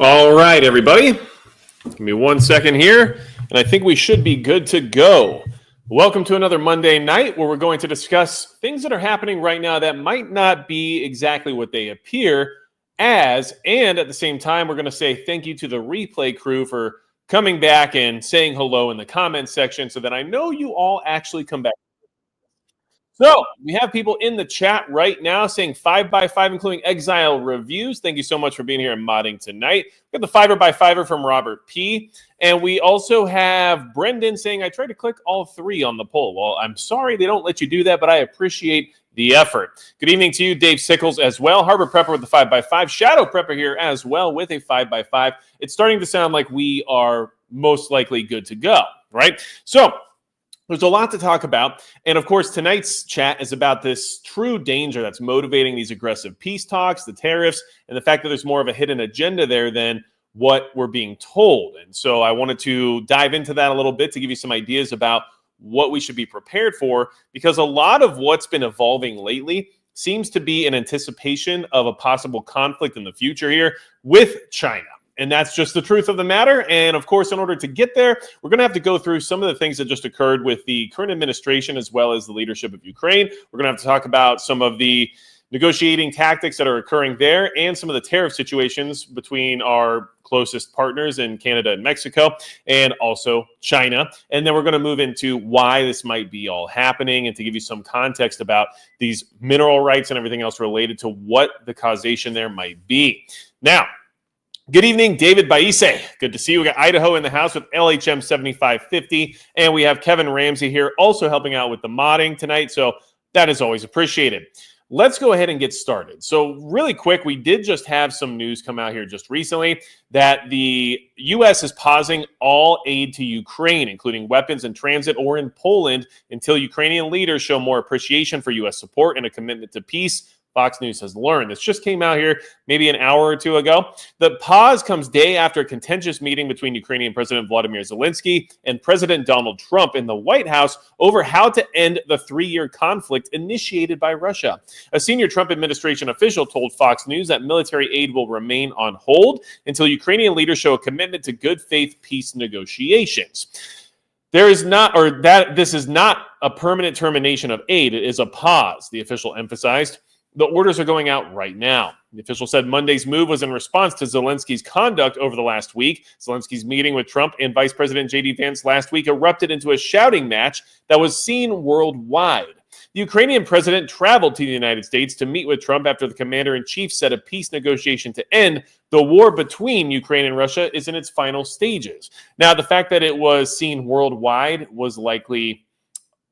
All right, everybody. Give me 1 second here, and I think we should be good to go. Welcome to another Monday night where we're going to discuss things that are happening right now that might not be exactly what they appear as, and at the same time, we're going to say thank you to the replay crew for coming back and saying hello in the comments section so that I know you all actually come back. So we have people in the chat right now saying 5x5, including Exile Reviews. Thank you so much for being here and modding tonight. We got the 5x5 from Robert P. And we also have Brendan saying, I tried to click all three on the poll. Well, I'm sorry they don't let you do that, but I appreciate the effort. Good evening to you, Dave Sickles, as well. Harbor Prepper with the 5x5. Shadow Prepper here as well with a 5x5. It's starting to sound like we are most likely good to go, right? So there's a lot to talk about. And of course, tonight's chat is about this true danger that's motivating these aggressive peace talks, the tariffs, and the fact that there's more of a hidden agenda there than what we're being told. And so I wanted to dive into that a little bit to give you some ideas about what we should be prepared for, because a lot of what's been evolving lately seems to be an anticipation of a possible conflict in the future here with China. And that's just the truth of the matter. And of course, in order to get there, we're going to have to go through some of the things that just occurred with the current administration as well as the leadership of Ukraine. We're going to have to talk about some of the negotiating tactics that are occurring there and some of the tariff situations between our closest partners in Canada and Mexico and also China. And then we're going to move into why this might be all happening and to give you some context about these mineral rights and everything else related to what the causation there might be. Now, good evening, David Baise. Good to see you. We got Idaho in the house with LHM 7550, and we have Kevin Ramsey here also helping out with the modding tonight, so that is always appreciated. Let's go ahead and get started. So really quick, we did just have some news come out here just recently that the U.S. is pausing all aid to Ukraine, including weapons in transit or in Poland, until Ukrainian leaders show more appreciation for U.S. support and a commitment to peace. Fox News has learned. This just came out here maybe an hour or two ago. The pause comes day after a contentious meeting between Ukrainian President Vladimir Zelensky and President Donald Trump in the White House over how to end the 3-year conflict initiated by Russia. A senior Trump administration official told Fox News that military aid will remain on hold until Ukrainian leaders show a commitment to good faith peace negotiations. This is not a permanent termination of aid. It is a pause, the official emphasized. The orders are going out right now. The official said Monday's move was in response to Zelensky's conduct over the last week. Zelensky's meeting with Trump and Vice President J.D. Vance last week erupted into a shouting match that was seen worldwide. The Ukrainian president traveled to the United States to meet with Trump after the commander-in-chief said a peace negotiation to end the war between Ukraine and Russia is in its final stages. Now, the fact that it was seen worldwide was likely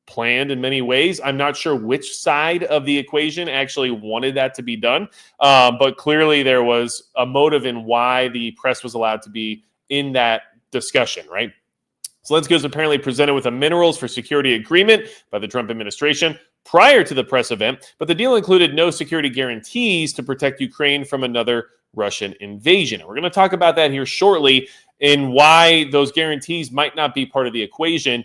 planned in many ways. I'm not sure which side of the equation actually wanted that to be done, but clearly there was a motive in why the press was allowed to be in that discussion, right? Zelensky was apparently presented with a minerals for security agreement by the Trump administration prior to the press event, but the deal included no security guarantees to protect Ukraine from another Russian invasion. And we're going to talk about that here shortly and why those guarantees might not be part of the equation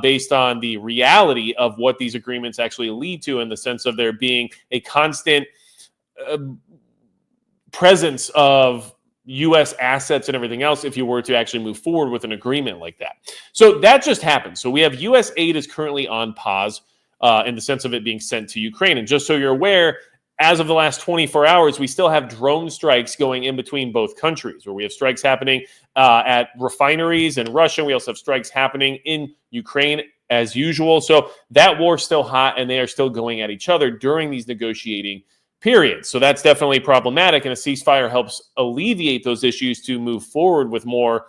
based on the reality of what these agreements actually lead to, in the sense of there being a constant presence of U.S. assets and everything else if you were to actually move forward with an agreement like that. So that just happened. So we have U.S. aid is currently on pause in the sense of it being sent to Ukraine. And just so you're aware, as of the last 24 hours, we still have drone strikes going in between both countries, where we have strikes happening at refineries in Russia. We also have strikes happening in Ukraine as usual. So that war's still hot, and they are still going at each other during these negotiating periods. So that's definitely problematic, and a ceasefire helps alleviate those issues to move forward with more,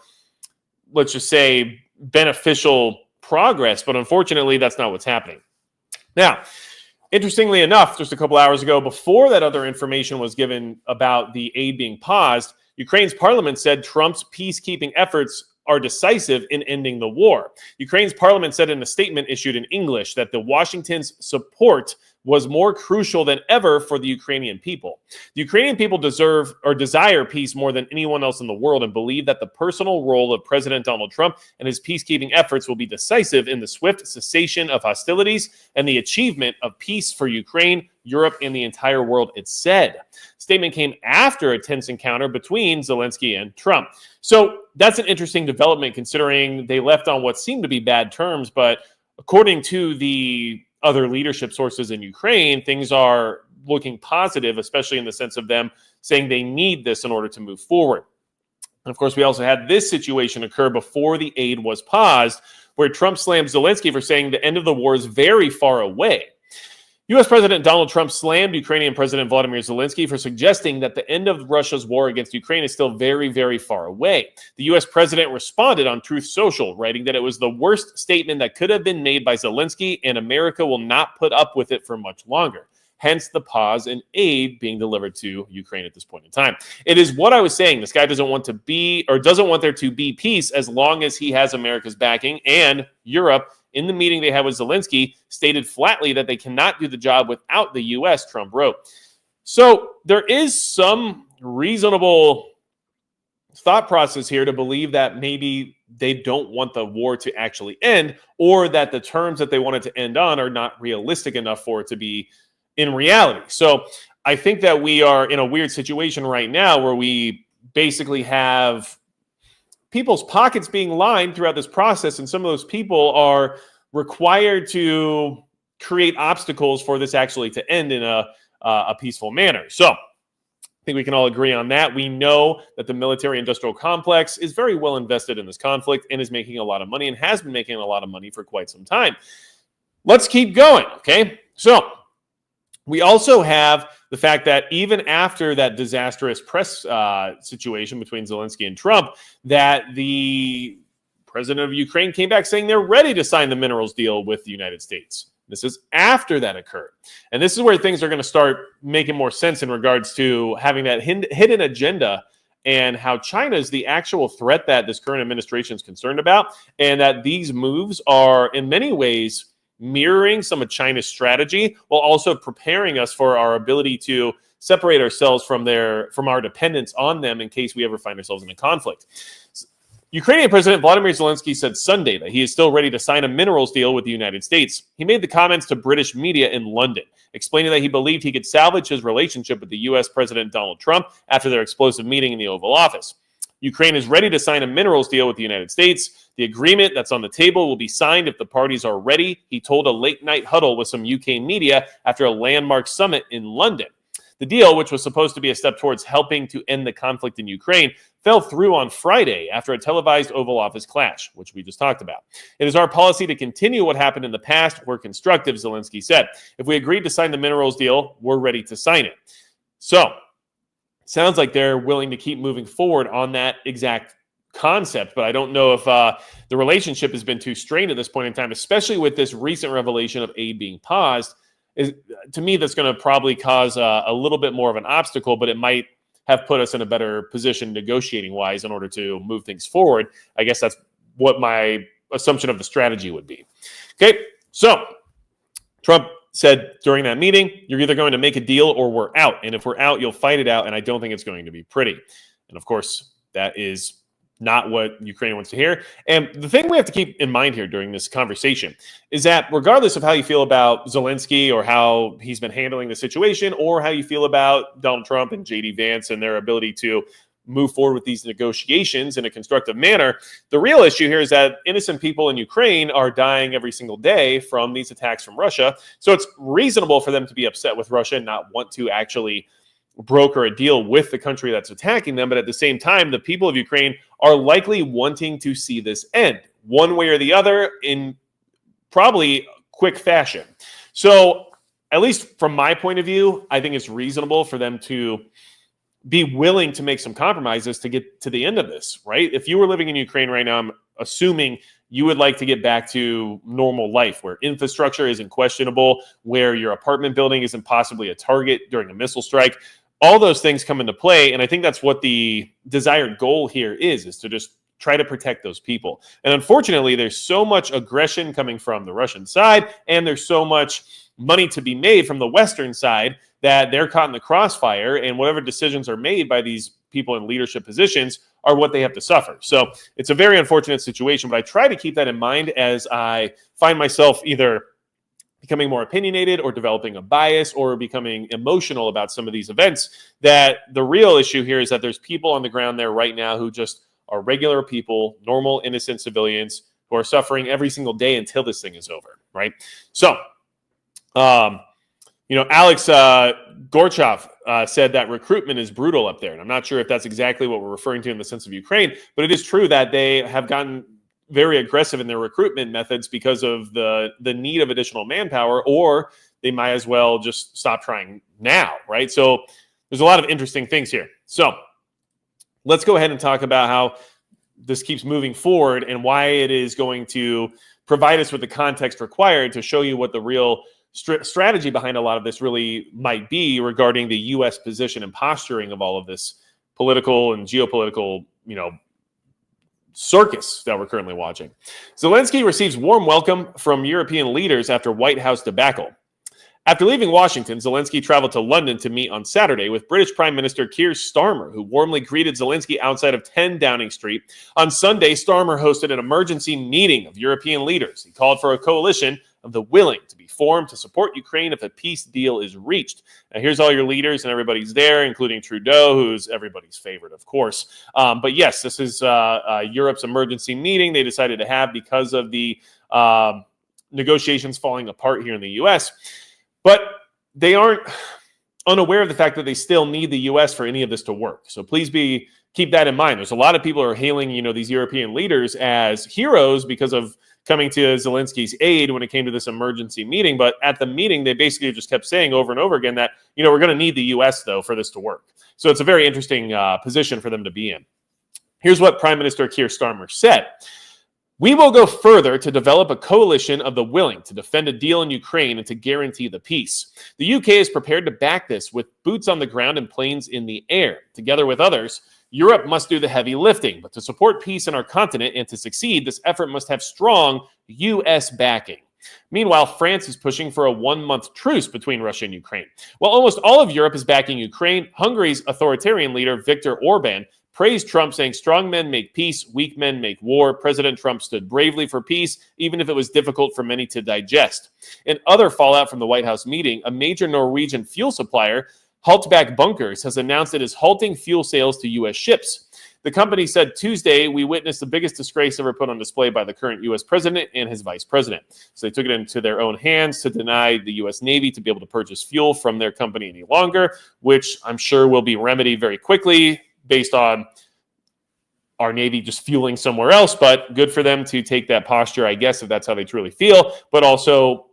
let's just say, beneficial progress. But unfortunately, that's not what's happening. Now, interestingly enough, just a couple hours ago, before that other information was given about the aid being paused, Ukraine's parliament said Trump's peacekeeping efforts are decisive in ending the war. Ukraine's parliament said in a statement issued in English that the Washington's support was more crucial than ever for the Ukrainian people. The Ukrainian people deserve or desire peace more than anyone else in the world and believe that the personal role of President Donald Trump and his peacekeeping efforts will be decisive in the swift cessation of hostilities and the achievement of peace for Ukraine, Europe, and the entire world, it said. Statement came after a tense encounter between Zelensky and Trump. So that's an interesting development considering they left on what seemed to be bad terms, but according to the other leadership sources in Ukraine, things are looking positive, especially in the sense of them saying they need this in order to move forward. And of course, we also had this situation occur before the aid was paused, where Trump slammed Zelensky for saying the end of the war is very far away. U.S. President Donald Trump slammed Ukrainian President Vladimir Zelensky for suggesting that the end of Russia's war against Ukraine is still very, very far away. The U.S. president responded on Truth Social, writing that it was the worst statement that could have been made by Zelensky, and America will not put up with it for much longer. Hence the pause in aid being delivered to Ukraine at this point in time. It is what I was saying. This guy doesn't want there to be peace as long as he has America's backing, and Europe, in the meeting they had with Zelensky, stated flatly that they cannot do the job without the U.S., Trump wrote. So there is some reasonable thought process here to believe that maybe they don't want the war to actually end, or that the terms that they want it to end on are not realistic enough for it to be in reality. So I think that we are in a weird situation right now where we basically have people's pockets being lined throughout this process, and some of those people are required to create obstacles for this actually to end in a peaceful manner. So I think we can all agree on that. We know that the military-industrial complex is very well invested in this conflict and is making a lot of money and has been making a lot of money for quite some time. Let's keep going, okay? So we also have the fact that even after that disastrous press situation between Zelensky and Trump, that the president of Ukraine came back saying they're ready to sign the minerals deal with the United States. This is after that occurred. And this is where things are going to start making more sense in regards to having that hidden agenda and how China is the actual threat that this current administration is concerned about, and that these moves are in many ways mirroring some of China's strategy while also preparing us for our ability to separate ourselves from our dependence on them in case we ever find ourselves in a conflict. Ukrainian President Vladimir Zelensky said Sunday that he is still ready to sign a minerals deal with the United States. He made the comments to British media in London, explaining that he believed he could salvage his relationship with the U.S. President Donald Trump after their explosive meeting in the Oval Office. Ukraine is ready to sign a minerals deal with the United States. The agreement that's on the table will be signed if the parties are ready, he told a late-night huddle with some UK media after a landmark summit in London. The deal, which was supposed to be a step towards helping to end the conflict in Ukraine, fell through on Friday after a televised Oval Office clash, which we just talked about. It is our policy to continue what happened in the past. We're constructive, Zelensky said. If we agreed to sign the minerals deal, we're ready to sign it. So, sounds like they're willing to keep moving forward on that exact concept, but I don't know if the relationship has been too strained at this point in time, especially with this recent revelation of aid being paused. To me, that's going to probably cause a little bit more of an obstacle, but it might have put us in a better position negotiating-wise in order to move things forward. I guess that's what my assumption of the strategy would be. Okay, so Trump said during that meeting, you're either going to make a deal or we're out. And if we're out, you'll fight it out, and I don't think it's going to be pretty. And, of course, that is not what Ukraine wants to hear. And the thing we have to keep in mind here during this conversation is that regardless of how you feel about Zelensky or how he's been handling the situation, or how you feel about Donald Trump and J.D. Vance and their ability to move forward with these negotiations in a constructive manner, the real issue here is that innocent people in Ukraine are dying every single day from these attacks from Russia. So it's reasonable for them to be upset with Russia and not want to actually broker a deal with the country that's attacking them. But at the same time, the people of Ukraine are likely wanting to see this end one way or the other in probably quick fashion. So at least from my point of view, I think it's reasonable for them to be willing to make some compromises to get to the end of this, right? If you were living in Ukraine right now, I'm assuming you would like to get back to normal life where infrastructure isn't questionable, where your apartment building isn't possibly a target during a missile strike. All those things come into play, and I think that's what the desired goal here is to just try to protect those people. And unfortunately, there's so much aggression coming from the Russian side, and there's so much money to be made from the Western side, that they're caught in the crossfire, and whatever decisions are made by these people in leadership positions are what they have to suffer. So it's a very unfortunate situation, but I try to keep that in mind as I find myself either becoming more opinionated or developing a bias or becoming emotional about some of these events, that the real issue here is that there's people on the ground there right now who just are regular people, normal, innocent civilians who are suffering every single day until this thing is over, right? So, Alex Gorchov said that recruitment is brutal up there. And I'm not sure if that's exactly what we're referring to in the sense of Ukraine, but it is true that they have gotten very aggressive in their recruitment methods because of the need of additional manpower, or they might as well just stop trying now, right? So there's a lot of interesting things here. So let's go ahead and talk about how this keeps moving forward and why it is going to provide us with the context required to show you what the real strategy behind a lot of this really might be regarding the U.S. position and posturing of all of this political and geopolitical, circus that we're currently watching. Zelensky receives warm welcome from European leaders after White House debacle. After leaving Washington, Zelensky traveled to London to meet on Saturday with British Prime Minister Keir Starmer, who warmly greeted Zelensky outside of 10 Downing Street. On Sunday, Starmer hosted an emergency meeting of European leaders. He called for a coalition of the willing to be formed to support Ukraine if a peace deal is reached. Now, here's all your leaders, and everybody's there, including Trudeau, who's everybody's favorite, of course. But yes, this is Europe's emergency meeting they decided to have because of the negotiations falling apart here in the U.S., but they aren't unaware of the fact that they still need the U.S. for any of this to work. So please keep that in mind. There's a lot of people who are hailing, these European leaders as heroes because of coming to Zelensky's aid when it came to this emergency meeting. But at the meeting, they basically just kept saying over and over again that, we're going to need the U.S., though, for this to work. So it's a very interesting position for them to be in. Here's what Prime Minister Keir Starmer said. We will go further to develop a coalition of the willing to defend a deal in Ukraine and to guarantee the peace. The UK is prepared to back this with boots on the ground and planes in the air. Together with others, Europe must do the heavy lifting, but to support peace in our continent and to succeed, this effort must have strong U.S. backing. Meanwhile, France is pushing for a 1-month truce between Russia and Ukraine. While almost all of Europe is backing Ukraine, Hungary's authoritarian leader, Viktor Orban, praised Trump, saying strong men make peace, weak men make war. President Trump stood bravely for peace, even if it was difficult for many to digest. In other fallout from the White House meeting, a major Norwegian fuel supplier, Haltback Bunkers, has announced it is halting fuel sales to U.S. ships. The company said Tuesday, we witnessed the biggest disgrace ever put on display by the current U.S. president and his vice president. So they took it into their own hands to deny the U.S. Navy to be able to purchase fuel from their company any longer, which I'm sure will be remedied very quickly based on our Navy just fueling somewhere else. But good for them to take that posture, I guess, if that's how they truly feel. But also,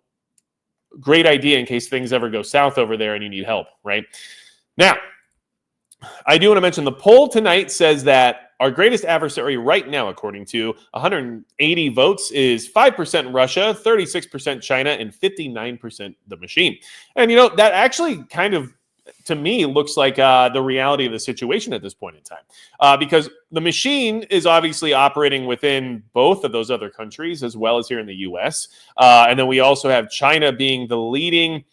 great idea in case things ever go south over there and you need help, right? Now, I do want to mention the poll tonight says that our greatest adversary right now, according to 180 votes, is 5% Russia, 36% China, and 59% the machine. And, that actually kind of, to me, looks like the reality of the situation at this point in time. Because the machine is obviously operating within both of those other countries, as well as here in the U.S. And then we also have China being the leading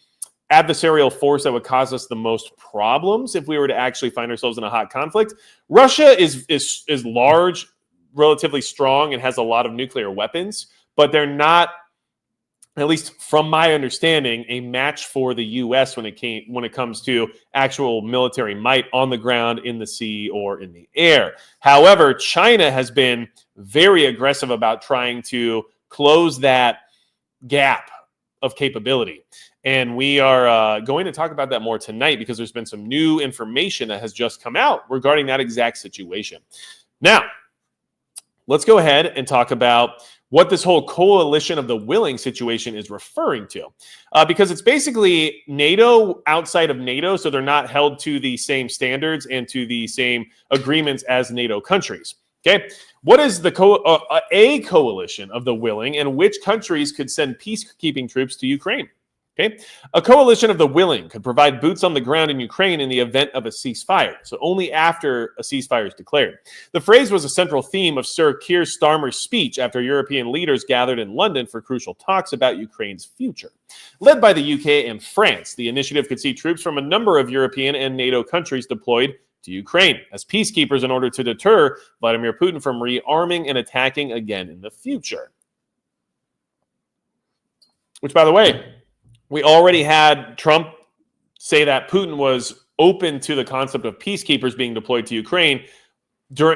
adversarial force that would cause us the most problems if we were to actually find ourselves in a hot conflict. Russia is large, relatively strong, and has a lot of nuclear weapons, but they're not, at least from my understanding, a match for the U.S. when it comes to actual military might on the ground, in the sea, or in the air. However, China has been very aggressive about trying to close that gap of capability. And we are going to talk about that more tonight because there's been some new information that has just come out regarding that exact situation. Now, let's go ahead and talk about what this whole coalition of the willing situation is referring to. Because it's basically NATO outside of NATO, so they're not held to the same standards and to the same agreements as NATO countries. Okay, what is a coalition of the willing, and which countries could send peacekeeping troops to Ukraine? Okay, a coalition of the willing could provide boots on the ground in Ukraine in the event of a ceasefire, so only after a ceasefire is declared. The phrase was a central theme of Sir Keir Starmer's speech after European leaders gathered in London for crucial talks about Ukraine's future. Led by the UK and France, the initiative could see troops from a number of European and NATO countries deployed to Ukraine as peacekeepers in order to deter Vladimir Putin from rearming and attacking again in the future. Which, by the way, we already had Trump say that Putin was open to the concept of peacekeepers being deployed to Ukraine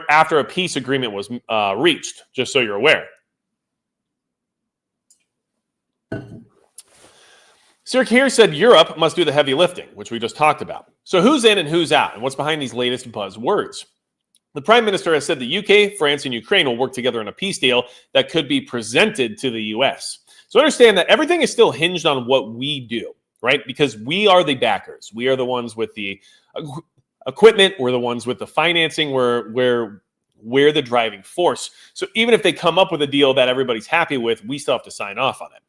after a peace agreement was reached, just so you're aware. Sir Keir said Europe must do the heavy lifting, which we just talked about. So who's in and who's out, and what's behind these latest buzzwords? The Prime Minister has said the UK, France, and Ukraine will work together on a peace deal that could be presented to the US. So understand that everything is still hinged on what we do, right? Because we are the backers. We are the ones with the equipment. We're the ones with the financing. We're the driving force. So even if they come up with a deal that everybody's happy with, we still have to sign off on it.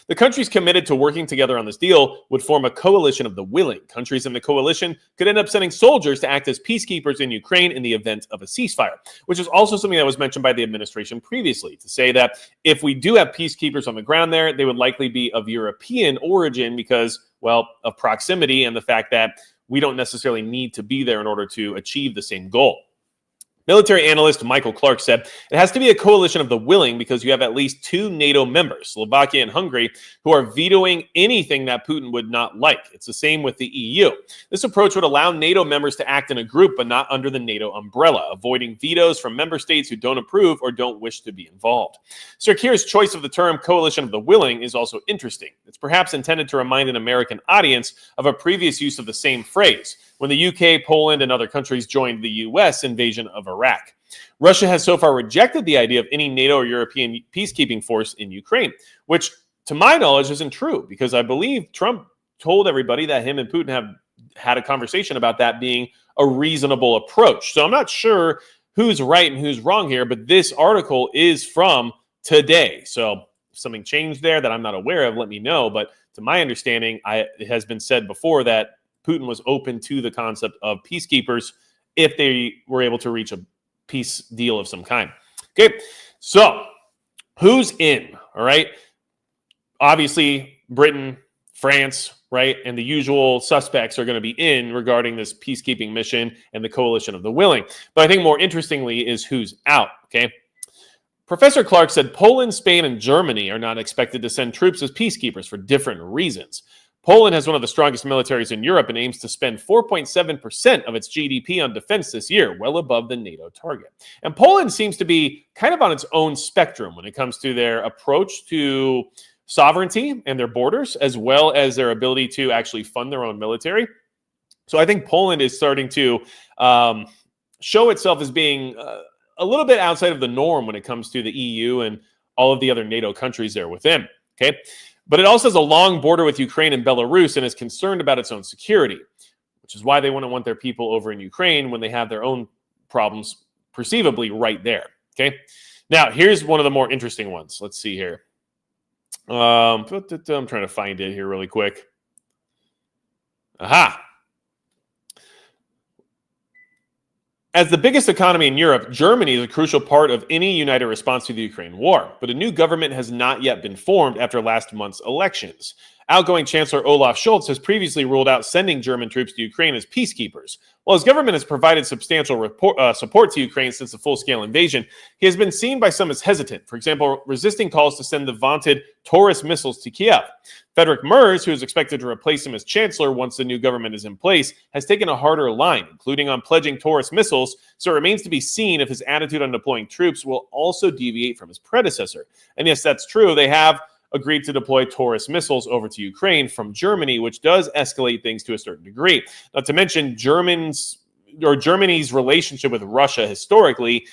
The countries committed to working together on this deal would form a coalition of the willing. Countries in the coalition could end up sending soldiers to act as peacekeepers in Ukraine in the event of a ceasefire, which is also something that was mentioned by the administration previously, to say that if we do have peacekeepers on the ground there, they would likely be of European origin because, well, of proximity and the fact that we don't necessarily need to be there in order to achieve the same goal. Military analyst Michael Clark said it has to be a coalition of the willing because you have at least two NATO members, Slovakia and Hungary, who are vetoing anything that Putin would not like. It's the same with the EU. This approach would allow NATO members to act in a group but not under the NATO umbrella, avoiding vetoes from member states who don't approve or don't wish to be involved. Sir Keir's choice of the term coalition of the willing is also interesting. It's perhaps intended to remind an American audience of a previous use of the same phrase, when the UK, Poland, and other countries joined the US invasion of Iraq. Russia has so far rejected the idea of any NATO or European peacekeeping force in Ukraine, which, to my knowledge, isn't true, because I believe Trump told everybody that him and Putin have had a conversation about that being a reasonable approach. So I'm not sure who's right and who's wrong here, but this article is from today. So if something changed there that I'm not aware of, let me know. But to my understanding, it has been said before that Putin was open to the concept of peacekeepers if they were able to reach a peace deal of some kind. Okay, so who's in? All right. Obviously, Britain, France, right? And the usual suspects are going to be in regarding this peacekeeping mission and the coalition of the willing. But I think more interestingly is who's out. Okay. Professor Clark said Poland, Spain, and Germany are not expected to send troops as peacekeepers for different reasons. Poland has one of the strongest militaries in Europe and aims to spend 4.7% of its GDP on defense this year, well above the NATO target. And Poland seems to be kind of on its own spectrum when it comes to their approach to sovereignty and their borders, as well as their ability to actually fund their own military. So I think Poland is starting to show itself as being a little bit outside of the norm when it comes to the EU and all of the other NATO countries there within. Okay. But it also has a long border with Ukraine and Belarus and is concerned about its own security, which is why they wouldn't want their people over in Ukraine when they have their own problems perceivably right there. Okay. Now, here's one of the more interesting ones. Let's see here. I'm trying to find it here really quick. Aha. As the biggest economy in Europe, Germany is a crucial part of any united response to the Ukraine war, but a new government has not yet been formed after last month's elections. Outgoing Chancellor Olaf Scholz has previously ruled out sending German troops to Ukraine as peacekeepers. While his government has provided substantial support to Ukraine since the full-scale invasion, he has been seen by some as hesitant, for example, resisting calls to send the vaunted Taurus missiles to Kiev. Friedrich Merz, who is expected to replace him as chancellor once the new government is in place, has taken a harder line, including on pledging Taurus missiles, so it remains to be seen if his attitude on deploying troops will also deviate from his predecessor. And yes, that's true. They have agreed to deploy Taurus missiles over to Ukraine from Germany, which does escalate things to a certain degree. Not to mention Germany's relationship with Russia historically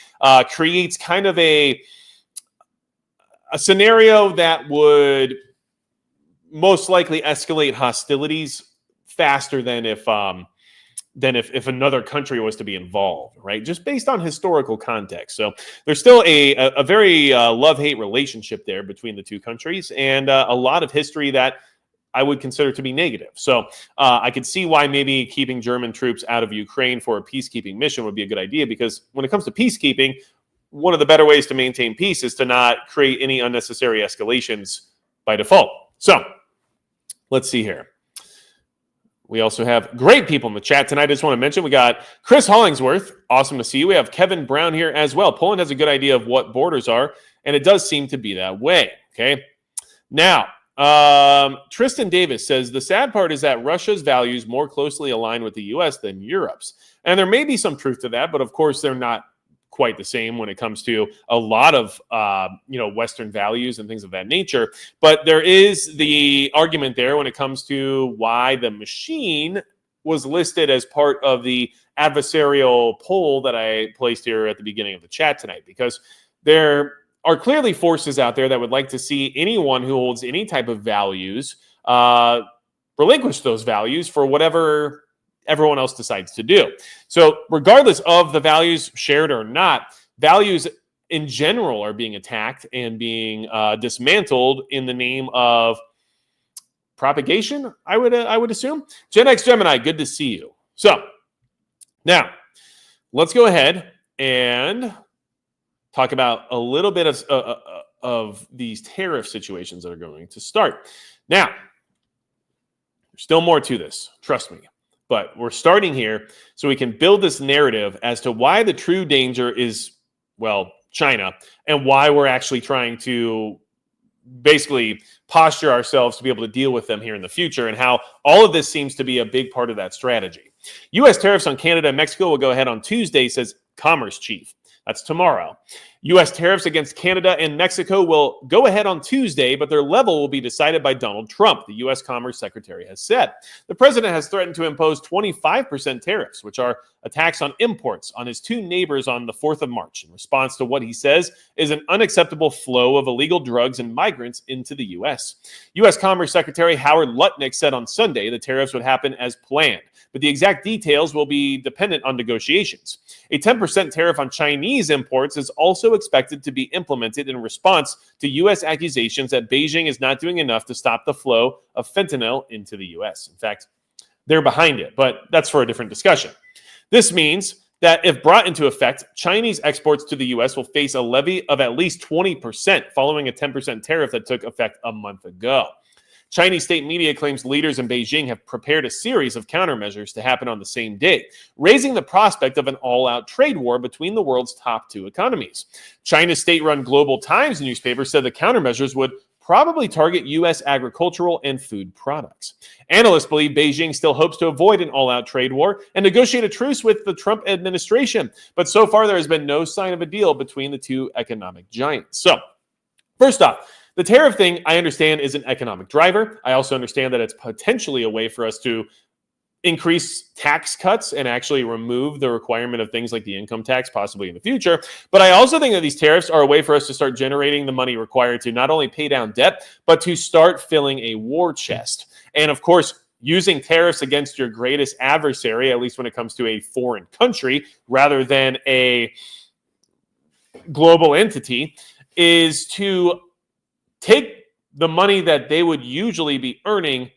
creates kind of a scenario that would most likely escalate hostilities faster than if another country was to be involved, right? Just based on historical context. So there's still a very love-hate relationship there between the two countries, and a lot of history that I would consider to be negative. So I could see why maybe keeping German troops out of Ukraine for a peacekeeping mission would be a good idea, because when it comes to peacekeeping, one of the better ways to maintain peace is to not create any unnecessary escalations by default. So let's see here. We also have great people in the chat tonight. I just want to mention we got Chris Hollingsworth. Awesome to see you. We have Kevin Brown here as well. Poland has a good idea of what borders are, and it does seem to be that way. Okay. Now, Tristan Davis says the sad part is that Russia's values more closely align with the U.S. than Europe's. And there may be some truth to that, but of course they're not quite the same when it comes to a lot of Western values and things of that nature. But there is the argument there when it comes to why the machine was listed as part of the adversarial poll that I placed here at the beginning of the chat tonight, because there are clearly forces out there that would like to see anyone who holds any type of values relinquish those values for whatever everyone else decides to do. So regardless of the values shared or not, values in general are being attacked and being dismantled in the name of propagation, I would assume. Gen X Gemini, good to see you. So now let's go ahead and talk about a little bit of these tariff situations that are going to start. Now, there's still more to this, trust me. But we're starting here so we can build this narrative as to why the true danger is, well, China, and why we're actually trying to basically posture ourselves to be able to deal with them here in the future, and how all of this seems to be a big part of that strategy. U.S. tariffs on Canada and Mexico will go ahead on Tuesday, says Commerce Chief. That's tomorrow. U.S. tariffs against Canada and Mexico will go ahead on Tuesday, but their level will be decided by Donald Trump, the U.S. Commerce Secretary has said. The president has threatened to impose 25% tariffs, which are a tax on imports, on his two neighbors on the 4th of March, in response to what he says is an unacceptable flow of illegal drugs and migrants into the U.S. U.S. Commerce Secretary Howard Lutnick said on Sunday the tariffs would happen as planned, but the exact details will be dependent on negotiations. A 10% tariff on Chinese imports is also expected to be implemented in response to U.S. accusations that Beijing is not doing enough to stop the flow of fentanyl into the U.S. In fact, they're behind it, but that's for a different discussion. This means that if brought into effect, Chinese exports to the U.S. will face a levy of at least 20% following a 10% tariff that took effect a month ago. Chinese state media claims leaders in Beijing have prepared a series of countermeasures to happen on the same day, raising the prospect of an all-out trade war between the world's top two economies. China's state-run Global Times newspaper said the countermeasures would probably target U.S. agricultural and food products. Analysts believe Beijing still hopes to avoid an all-out trade war and negotiate a truce with the Trump administration, but so far there has been no sign of a deal between the two economic giants. So, first off, the tariff thing, I understand, is an economic driver. I also understand that it's potentially a way for us to increase tax cuts and actually remove the requirement of things like the income tax possibly in the future. But I also think that these tariffs are a way for us to start generating the money required to not only pay down debt, but to start filling a war chest. And of course, using tariffs against your greatest adversary, at least when it comes to a foreign country rather than a global entity, is to take the money that they would usually be earning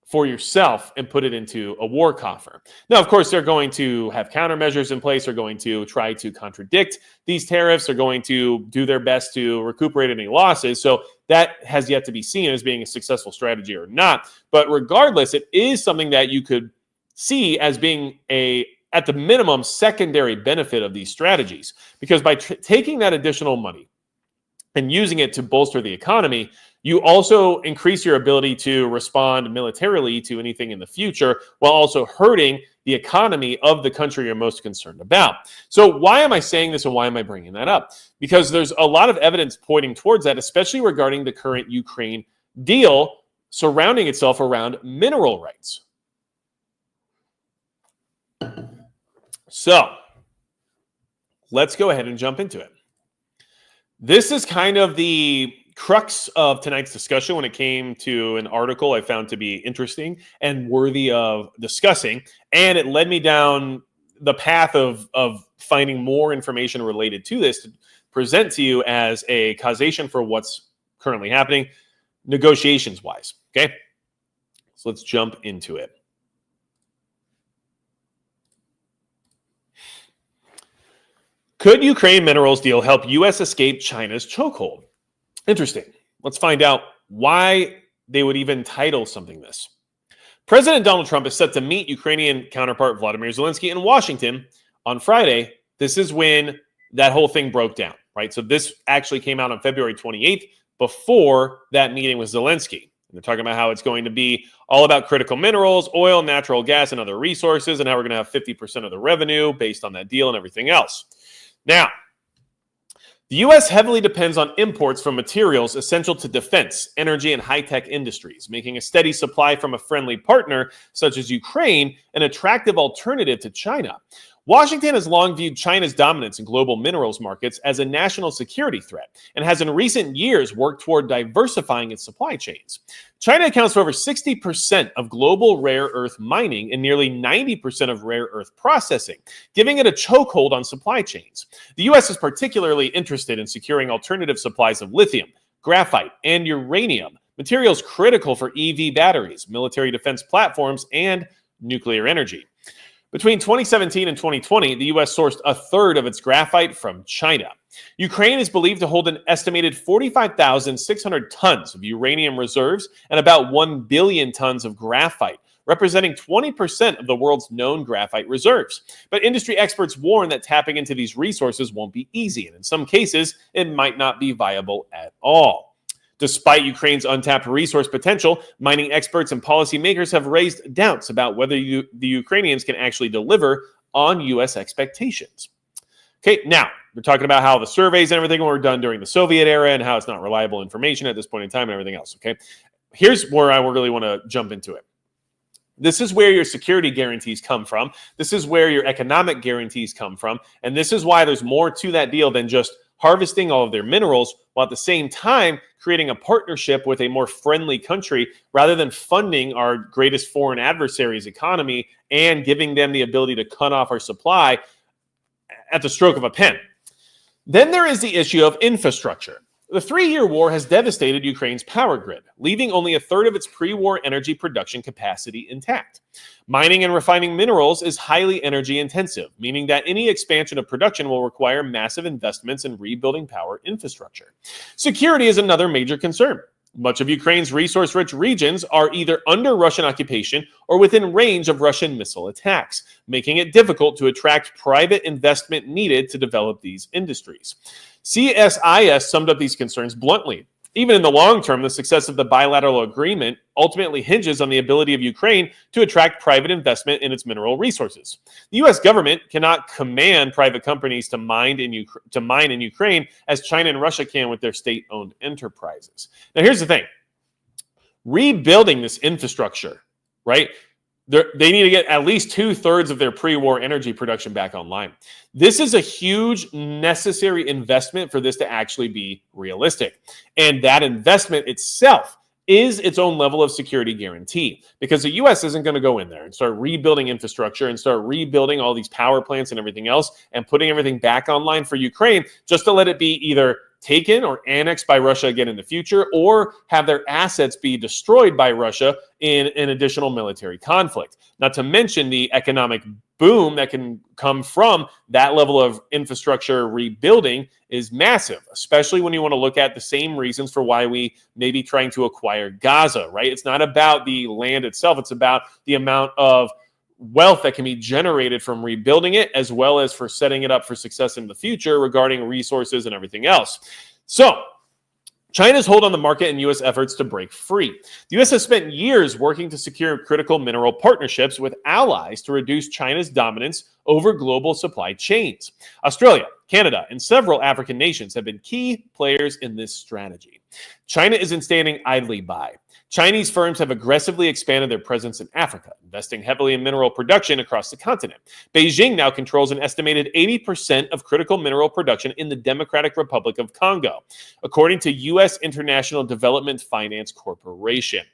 for yourself and put it into a war coffer. Now, of course, they're going to have countermeasures in place. They're going to try to contradict these tariffs. They're going to do their best to recuperate any losses. So that has yet to be seen as being a successful strategy or not. But regardless, it is something that you could see as being at the minimum, secondary benefit of these strategies. Because by taking that additional money and using it to bolster the economy, you also increase your ability to respond militarily to anything in the future while also hurting the economy of the country you're most concerned about. So why am I saying this and why am I bringing that up? Because there's a lot of evidence pointing towards that, especially regarding the current Ukraine deal surrounding itself around mineral rights. So let's go ahead and jump into it. This is kind of the crux of tonight's discussion when it came to an article I found to be interesting and worthy of discussing. And it led me down the path of finding more information related to this to present to you as a causation for what's currently happening, negotiations-wise, okay? So let's jump into it. Could Ukraine minerals deal help U.S. escape China's chokehold? Interesting. Let's find out why they would even title something this. President Donald Trump is set to meet Ukrainian counterpart Vladimir Zelensky in Washington on Friday. This is when that whole thing broke down, right? So this actually came out on February 28th before that meeting with Zelensky. And they're talking about how it's going to be all about critical minerals, oil, natural gas, and other resources, and how we're going to have 50% of the revenue based on that deal and everything else. Now, the U.S. heavily depends on imports from materials essential to defense, energy, and high-tech industries, making a steady supply from a friendly partner such as Ukraine an attractive alternative to China. Washington has long viewed China's dominance in global minerals markets as a national security threat and has in recent years worked toward diversifying its supply chains. China accounts for over 60% of global rare earth mining and nearly 90% of rare earth processing, giving it a chokehold on supply chains. The U.S. is particularly interested in securing alternative supplies of lithium, graphite, and uranium, materials critical for EV batteries, military defense platforms, and nuclear energy. Between 2017 and 2020, the U.S. sourced a third of its graphite from China. Ukraine is believed to hold an estimated 45,600 tons of uranium reserves and about 1 billion tons of graphite, representing 20% of the world's known graphite reserves. But industry experts warn that tapping into these resources won't be easy, and in some cases, it might not be viable at all. Despite Ukraine's untapped resource potential, mining experts and policymakers have raised doubts about whether the Ukrainians can actually deliver on U.S. expectations. Okay, now, we're talking about how the surveys and everything were done during the Soviet era and how it's not reliable information at this point in time and everything else, okay? Here's where I really want to jump into it. This is where your security guarantees come from. This is where your economic guarantees come from. And this is why there's more to that deal than just harvesting all of their minerals, while at the same time creating a partnership with a more friendly country rather than funding our greatest foreign adversary's economy and giving them the ability to cut off our supply at the stroke of a pen. Then there is the issue of infrastructure. The 3-year war has devastated Ukraine's power grid, leaving only a third of its pre-war energy production capacity intact. Mining and refining minerals is highly energy intensive, meaning that any expansion of production will require massive investments in rebuilding power infrastructure. Security is another major concern. Much of Ukraine's resource-rich regions are either under Russian occupation or within range of Russian missile attacks, making it difficult to attract private investment needed to develop these industries. CSIS summed up these concerns bluntly. Even in the long term, the success of the bilateral agreement ultimately hinges on the ability of Ukraine to attract private investment in its mineral resources. The U.S. government cannot command private companies to mine in Ukraine as China and Russia can with their state-owned enterprises. Now, here's the thing. Rebuilding this infrastructure, right? They need to get at least 2/3 of their pre-war energy production back online. This is a huge necessary investment for this to actually be realistic. And that investment itself is its own level of security guarantee, because the U.S. isn't going to go in there and start rebuilding infrastructure and start rebuilding all these power plants and everything else and putting everything back online for Ukraine just to let it be either taken or annexed by Russia again in the future, or have their assets be destroyed by Russia in an additional military conflict. Not to mention the economic boom that can come from that level of infrastructure rebuilding is massive, especially when you want to look at the same reasons for why we may be trying to acquire Gaza, right? It's not about the land itself. It's about the amount of wealth that can be generated from rebuilding it, as well as for setting it up for success in the future regarding resources and everything else. So, China's hold on the market and U.S. efforts to break free. The U.S. has spent years working to secure critical mineral partnerships with allies to reduce China's dominance over global supply chains. Australia, Canada, and several African nations have been key players in this strategy. China isn't standing idly by. Chinese firms have aggressively expanded their presence in Africa, investing heavily in mineral production across the continent. Beijing now controls an estimated 80% of critical mineral production in the Democratic Republic of Congo, according to U.S. International Development Finance Corporation.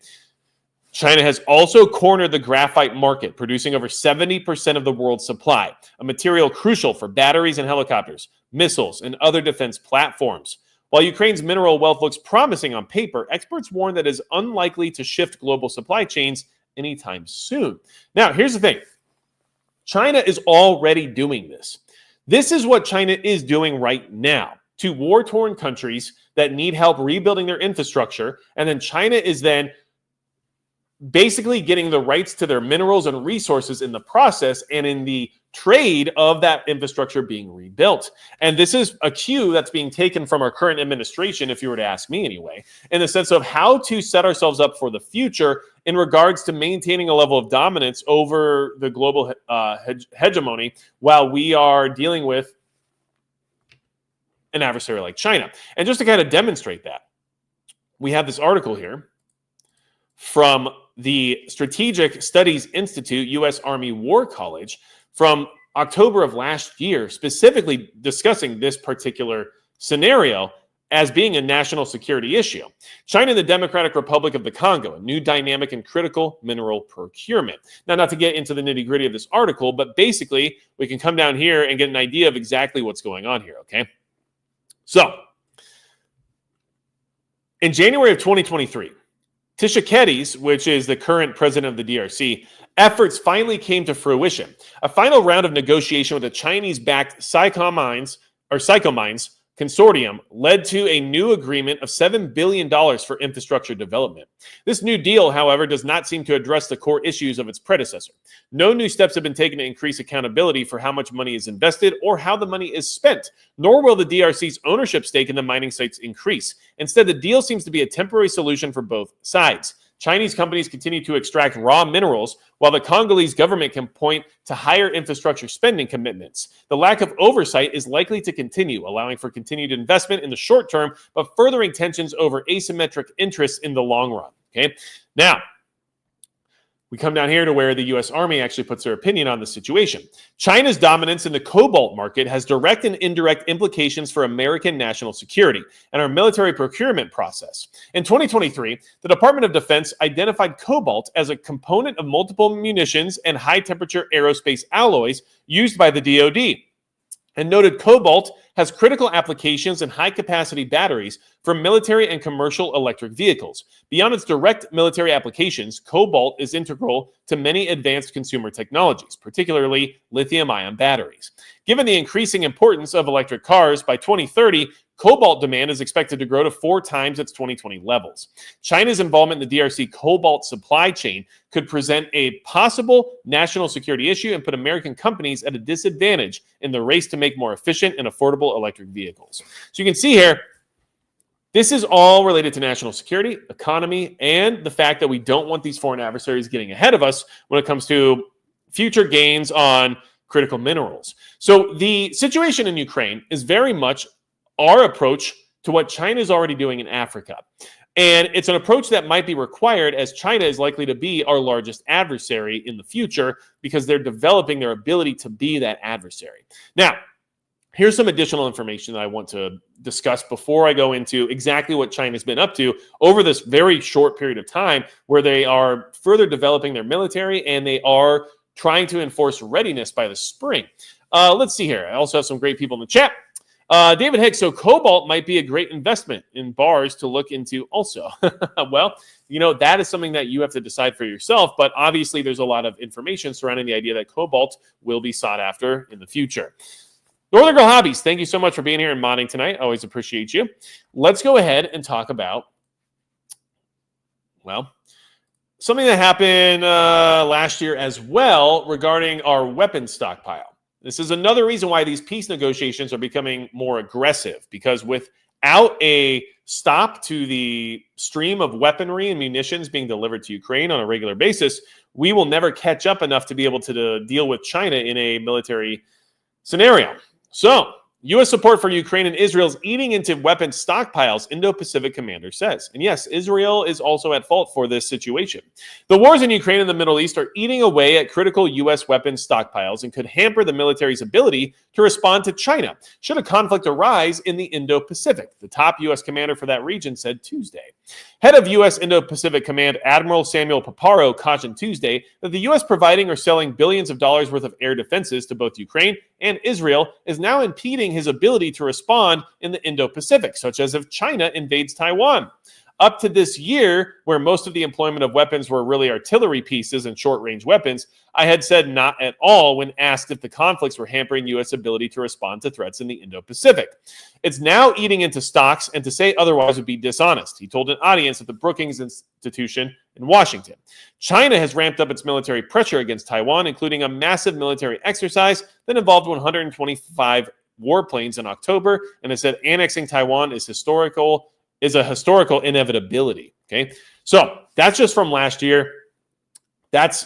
China has also cornered the graphite market, producing over 70% of the world's supply, a material crucial for batteries and helicopters, missiles, and other defense platforms. While Ukraine's mineral wealth looks promising on paper, experts warn that it is unlikely to shift global supply chains anytime soon. Now, here's the thing. China is already doing this. This is what China is doing right now to war-torn countries that need help rebuilding their infrastructure. And then China is then basically getting the rights to their minerals and resources in the process and in the trade of that infrastructure being rebuilt. And this is a cue that's being taken from our current administration, if you were to ask me anyway, in the sense of how to set ourselves up for the future in regards to maintaining a level of dominance over the global hegemony while we are dealing with an adversary like China. And just to kind of demonstrate that, we have this article here from the Strategic Studies Institute, U.S. Army War College, from October of last year, specifically discussing this particular scenario as being a national security issue. China and the Democratic Republic of the Congo, a new dynamic and critical mineral procurement. Now, not to get into the nitty-gritty of this article, but basically, we can come down here and get an idea of exactly what's going on here, okay? So, in January of 2023, Tshisekedi's, which is the current president of the DRC, efforts finally came to fruition. A final round of negotiation with the Chinese-backed Psychomines consortium led to a new agreement of $7 billion for infrastructure development. This new deal, however, does not seem to address the core issues of its predecessor. No new steps have been taken to increase accountability for how much money is invested or how the money is spent, nor will the DRC's ownership stake in the mining sites increase. Instead, the deal seems to be a temporary solution for both sides. Chinese companies continue to extract raw minerals, while the Congolese government can point to higher infrastructure spending commitments. The lack of oversight is likely to continue, allowing for continued investment in the short term, but furthering tensions over asymmetric interests in the long run. Okay. Now, we come down here to where the U.S. Army actually puts their opinion on the situation. China's dominance in the cobalt market has direct and indirect implications for American national security and our military procurement process. In 2023, the Department of Defense identified cobalt as a component of multiple munitions and high-temperature aerospace alloys used by the DoD, and noted cobalt has critical applications in high-capacity batteries for military and commercial electric vehicles. Beyond its direct military applications, cobalt is integral to many advanced consumer technologies, particularly lithium-ion batteries. Given the increasing importance of electric cars, by 2030, cobalt demand is expected to grow to 4 times its 2020 levels. China's involvement in the DRC cobalt supply chain could present a possible national security issue and put American companies at a disadvantage in the race to make more efficient and affordable electric vehicles. So you can see here, this is all related to national security, economy, and the fact that we don't want these foreign adversaries getting ahead of us when it comes to future gains on critical minerals. So the situation in Ukraine is very much our approach to what China is already doing in Africa. And it's an approach that might be required as China is likely to be our largest adversary in the future because they're developing their ability to be that adversary. Now, here's some additional information that I want to discuss before I go into exactly what China's been up to over this very short period of time where they are further developing their military and they are trying to enforce readiness by the spring. Let's see here. I also have some great people in the chat. David Hicks, so cobalt might be a great investment in bars to look into also. Well, you know, that is something that you have to decide for yourself, but obviously there's a lot of information surrounding the idea that cobalt will be sought after in the future. Northern Girl Hobbies, thank you so much for being here and modding tonight. Always appreciate you. Let's go ahead and talk about, well, something that happened last year as well regarding our weapons stockpile. This is another reason why these peace negotiations are becoming more aggressive, because without a stop to the stream of weaponry and munitions being delivered to Ukraine on a regular basis, we will never catch up enough to be able to deal with China in a military scenario. So, U.S. support for Ukraine and Israel is eating into weapons stockpiles, Indo-Pacific commander says. And yes, Israel is also at fault for this situation. The wars in Ukraine and the Middle East are eating away at critical U.S. weapons stockpiles and could hamper the military's ability to respond to China should a conflict arise in the Indo-Pacific, the top U.S. commander for that region said Tuesday. Head of U.S. Indo-Pacific Command Admiral Samuel Paparo cautioned Tuesday that the U.S. providing or selling billions of dollars worth of air defenses to both Ukraine and Israel is now impeding his ability to respond in the Indo-Pacific, such as if China invades Taiwan. Up to this year, where most of the employment of weapons were really artillery pieces and short-range weapons, I had said not at all when asked if the conflicts were hampering U.S. ability to respond to threats in the Indo-Pacific. It's now eating into stocks, and to say otherwise would be dishonest, he told an audience at the Brookings Institution in Washington. China has ramped up its military pressure against Taiwan, including a massive military exercise that involved 125 warplanes in October, and has said annexing Taiwan is a historical inevitability. Okay, so that's just from last year. That's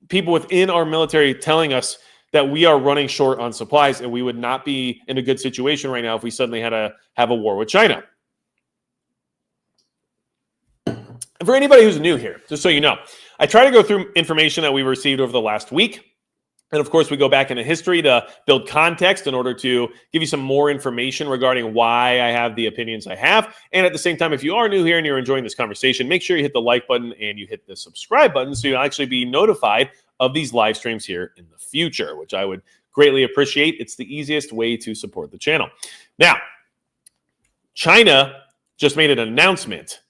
people within our military telling us that we are running short on supplies, and we would not be in a good situation right now if we suddenly had to have a war with China. And for anybody who's new here, just so you know, I try to go through information that we received over the last week. And of course, we go back into history to build context in order to give you some more information regarding why I have the opinions I have. And at the same time, if you are new here and you're enjoying this conversation, make sure you hit the like button and you hit the subscribe button so you'll actually be notified of these live streams here in the future, which I would greatly appreciate. It's the easiest way to support the channel. Now, China just made an announcement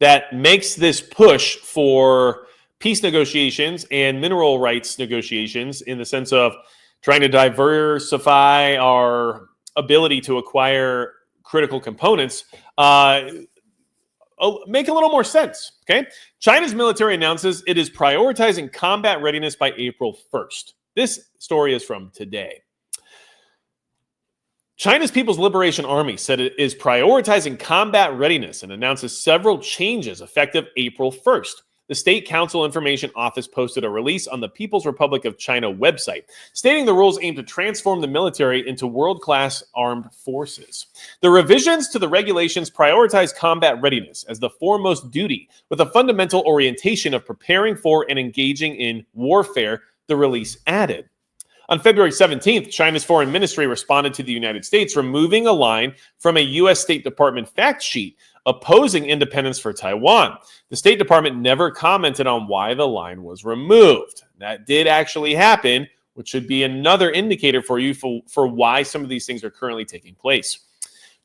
that makes this push for peace negotiations and mineral rights negotiations in the sense of trying to diversify our ability to acquire critical components make a little more sense, okay? China's military announces it is prioritizing combat readiness by April 1st. This story is from today. China's People's Liberation Army said it is prioritizing combat readiness and announces several changes effective April 1st. The State Council Information Office posted a release on the People's Republic of China website, stating the rules aim to transform the military into world-class armed forces. The revisions to the regulations prioritize combat readiness as the foremost duty, with a fundamental orientation of preparing for and engaging in warfare, the release added. On February 17th, China's foreign ministry responded to the United States, removing a line from a U.S. State Department fact sheet opposing independence for Taiwan. The State Department never commented on why the line was removed. That did actually happen, which should be another indicator for you for why some of these things are currently taking place.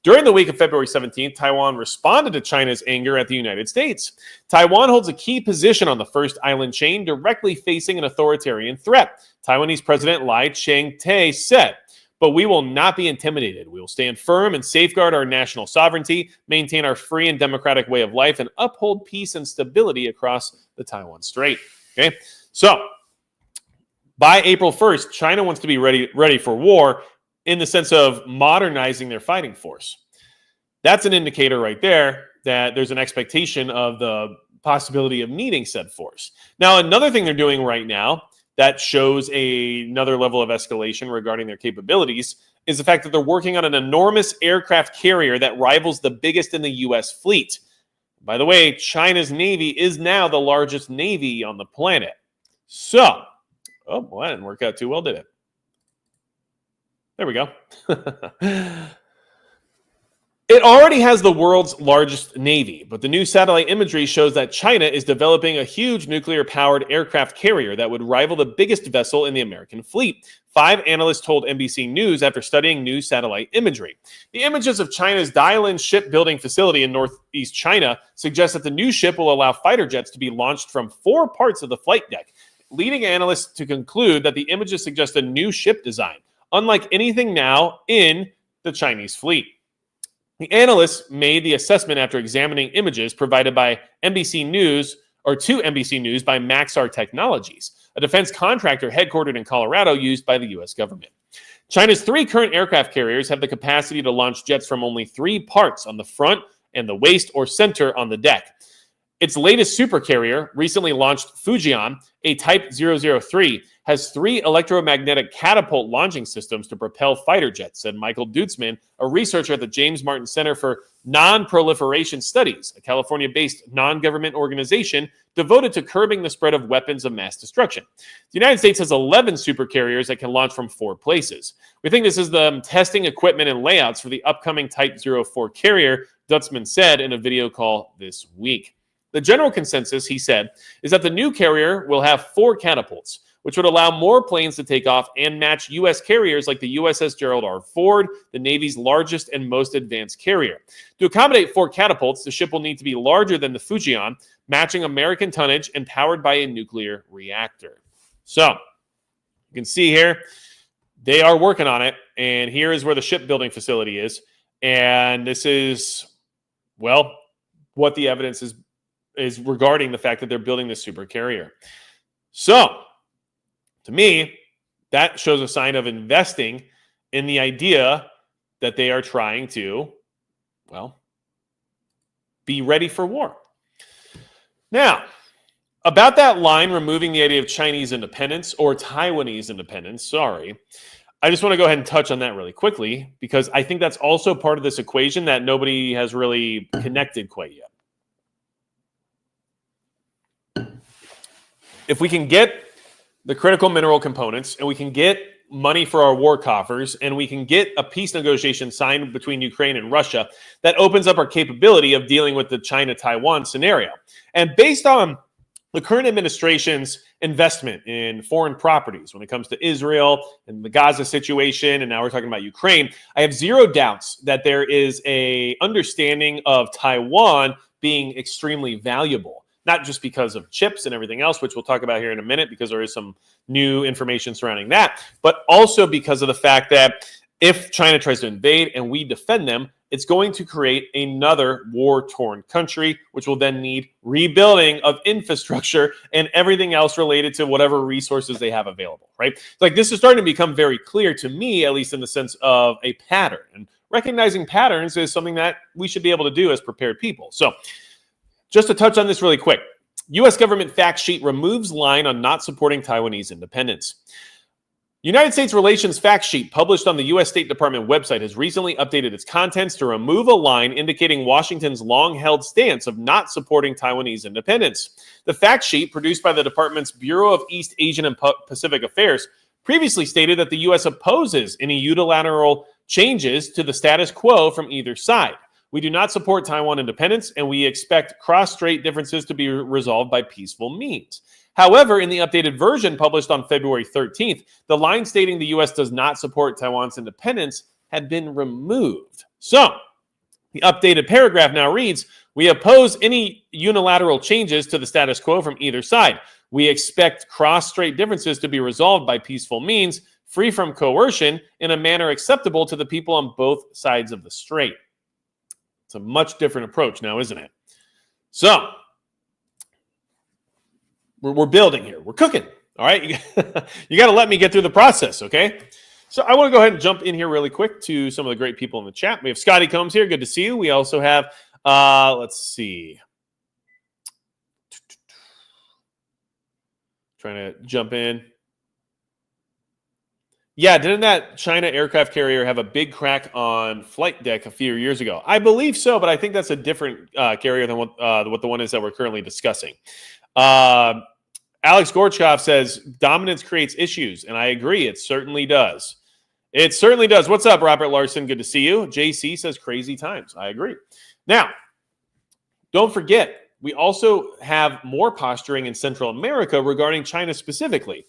During the week of February 17th, Taiwan responded to China's anger at the United States. Taiwan holds a key position on the first island chain, directly facing an authoritarian threat. Taiwanese President Lai Ching-te said, "But we will not be intimidated. We will stand firm and safeguard our national sovereignty, maintain our free and democratic way of life, and uphold peace and stability across the Taiwan Strait." Okay, so by April 1st, China wants to be ready for war in the sense of modernizing their fighting force. That's an indicator right there that there's an expectation of the possibility of needing said force. Now, another thing they're doing right now that shows another level of escalation regarding their capabilities is the fact that they're working on an enormous aircraft carrier that rivals the biggest in the U.S. fleet. By the way, China's Navy is now the largest Navy on the planet. So, oh, well, that didn't work out too well, did it? There we go. It already has the world's largest Navy, but the new satellite imagery shows that China is developing a huge nuclear-powered aircraft carrier that would rival the biggest vessel in the American fleet. 5 analysts told NBC News after studying new satellite imagery. The images of China's Dalian shipbuilding facility in northeast China suggest that the new ship will allow fighter jets to be launched from 4 parts of the flight deck, leading analysts to conclude that the images suggest a new ship design, unlike anything now in the Chinese fleet. The analysts made the assessment after examining images provided by NBC News, or to NBC News by Maxar Technologies, a defense contractor headquartered in Colorado used by the U.S. government. China's 3 current aircraft carriers have the capacity to launch jets from only 3 parts on the front and the waist or center on the deck. Its latest supercarrier, recently launched Fujian, a Type 003, has 3 electromagnetic catapult launching systems to propel fighter jets, said Michael Dutzman, a researcher at the James Martin Center for Non-Proliferation Studies, a California-based non-government organization devoted to curbing the spread of weapons of mass destruction. The United States has 11 supercarriers that can launch from 4 places. We think this is the testing equipment and layouts for the upcoming Type 04 carrier, Dutzman said in a video call this week. The general consensus, he said, is that the new carrier will have 4 catapults, which would allow more planes to take off and match U.S. carriers like the USS Gerald R. Ford, the Navy's largest and most advanced carrier. To accommodate 4 catapults, the ship will need to be larger than the Fujian, matching American tonnage and powered by a nuclear reactor. So, you can see here, they are working on it, and here is where the shipbuilding facility is. And this is, well, what the evidence is regarding the fact that they're building this super carrier. So, to me, that shows a sign of investing in the idea that they are trying to, well, be ready for war. Now, about that line, removing the idea of Chinese independence or Taiwanese independence, I just want to go ahead and touch on that really quickly because I think that's also part of this equation that nobody has really connected quite yet. If we can get the critical mineral components and we can get money for our war coffers and we can get a peace negotiation signed between Ukraine and Russia, that opens up our capability of dealing with the China-Taiwan scenario. And based on the current administration's investment in foreign properties when it comes to Israel and the Gaza situation, and now we're talking about Ukraine, I have zero doubts that there is a understanding of Taiwan being extremely valuable. Not just because of chips and everything else, which we'll talk about here in a minute because there is some new information surrounding that, but also because of the fact that if China tries to invade and we defend them, it's going to create another war-torn country, which will then need rebuilding of infrastructure and everything else related to whatever resources they have available, right? It's like this is starting to become very clear to me, at least in the sense of a pattern. And recognizing patterns is something that we should be able to do as prepared people. So, just to touch on this really quick, U.S. government fact sheet removes line on not supporting Taiwanese independence. United States Relations fact sheet published on the U.S. State Department website has recently updated its contents to remove a line indicating Washington's long-held stance of not supporting Taiwanese independence. The fact sheet, produced by the department's Bureau of East Asian and Pacific Affairs, previously stated that the U.S. opposes any unilateral changes to the status quo from either side. We do not support Taiwan independence, and we expect cross-strait differences to be resolved by peaceful means. However, in the updated version published on February 13th, the line stating the U.S. does not support Taiwan's independence had been removed. So, the updated paragraph now reads, we oppose any unilateral changes to the status quo from either side. We expect cross-strait differences to be resolved by peaceful means, free from coercion, in a manner acceptable to the people on both sides of the strait. It's a much different approach now, isn't it? So, we're building here. We're cooking, all right? You got to let me get through the process, okay? So I want to go ahead and jump in here really quick to some of the great people in the chat. We have Scotty Combs here. Good to see you. We also have, let's see. Trying to jump in. Yeah, didn't that China aircraft carrier have a big crack on flight deck a few years ago? I believe so, but I think that's a different carrier than what the one is that we're currently discussing. Alex Gorchkov says, dominance creates issues, and I agree. It certainly does. It certainly does. What's up, Robert Larson? Good to see you. JC says, crazy times. I agree. Now, don't forget, we also have more posturing in Central America regarding China specifically.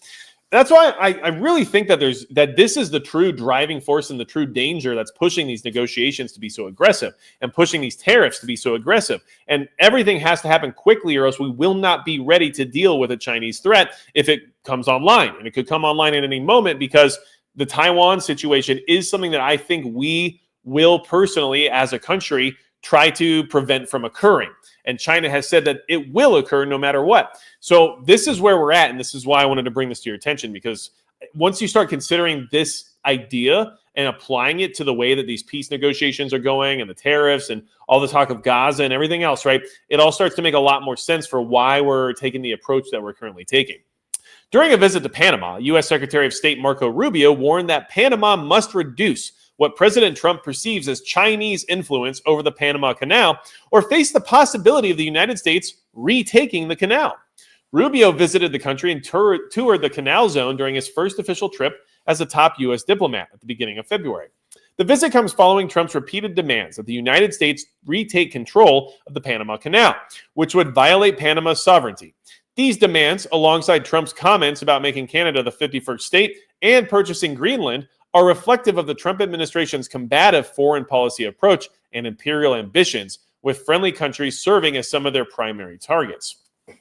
That's why I really think that this is the true driving force and the true danger that's pushing these negotiations to be so aggressive and pushing these tariffs to be so aggressive. And everything has to happen quickly or else we will not be ready to deal with a Chinese threat if it comes online. And it could come online at any moment because the Taiwan situation is something that I think we will personally, as a country, try to prevent from occurring. And China has said that it will occur no matter what. So this is where we're at, and this is why I wanted to bring this to your attention, because once you start considering this idea and applying it to the way that these peace negotiations are going and the tariffs and all the talk of Gaza and everything else, right, it all starts to make a lot more sense for why we're taking the approach that we're currently taking. During a visit to Panama, U.S. Secretary of State Marco Rubio warned that Panama must reduce what President Trump perceives as Chinese influence over the Panama Canal, or face the possibility of the United States retaking the canal. Rubio visited the country and toured the canal zone during his first official trip as a top U.S. diplomat at the beginning of February. The visit comes following Trump's repeated demands that the United States retake control of the Panama Canal, which would violate Panama's sovereignty. These demands, alongside Trump's comments about making Canada the 51st state and purchasing Greenland, are reflective of the Trump administration's combative foreign policy approach and imperial ambitions, with friendly countries serving as some of their primary targets. The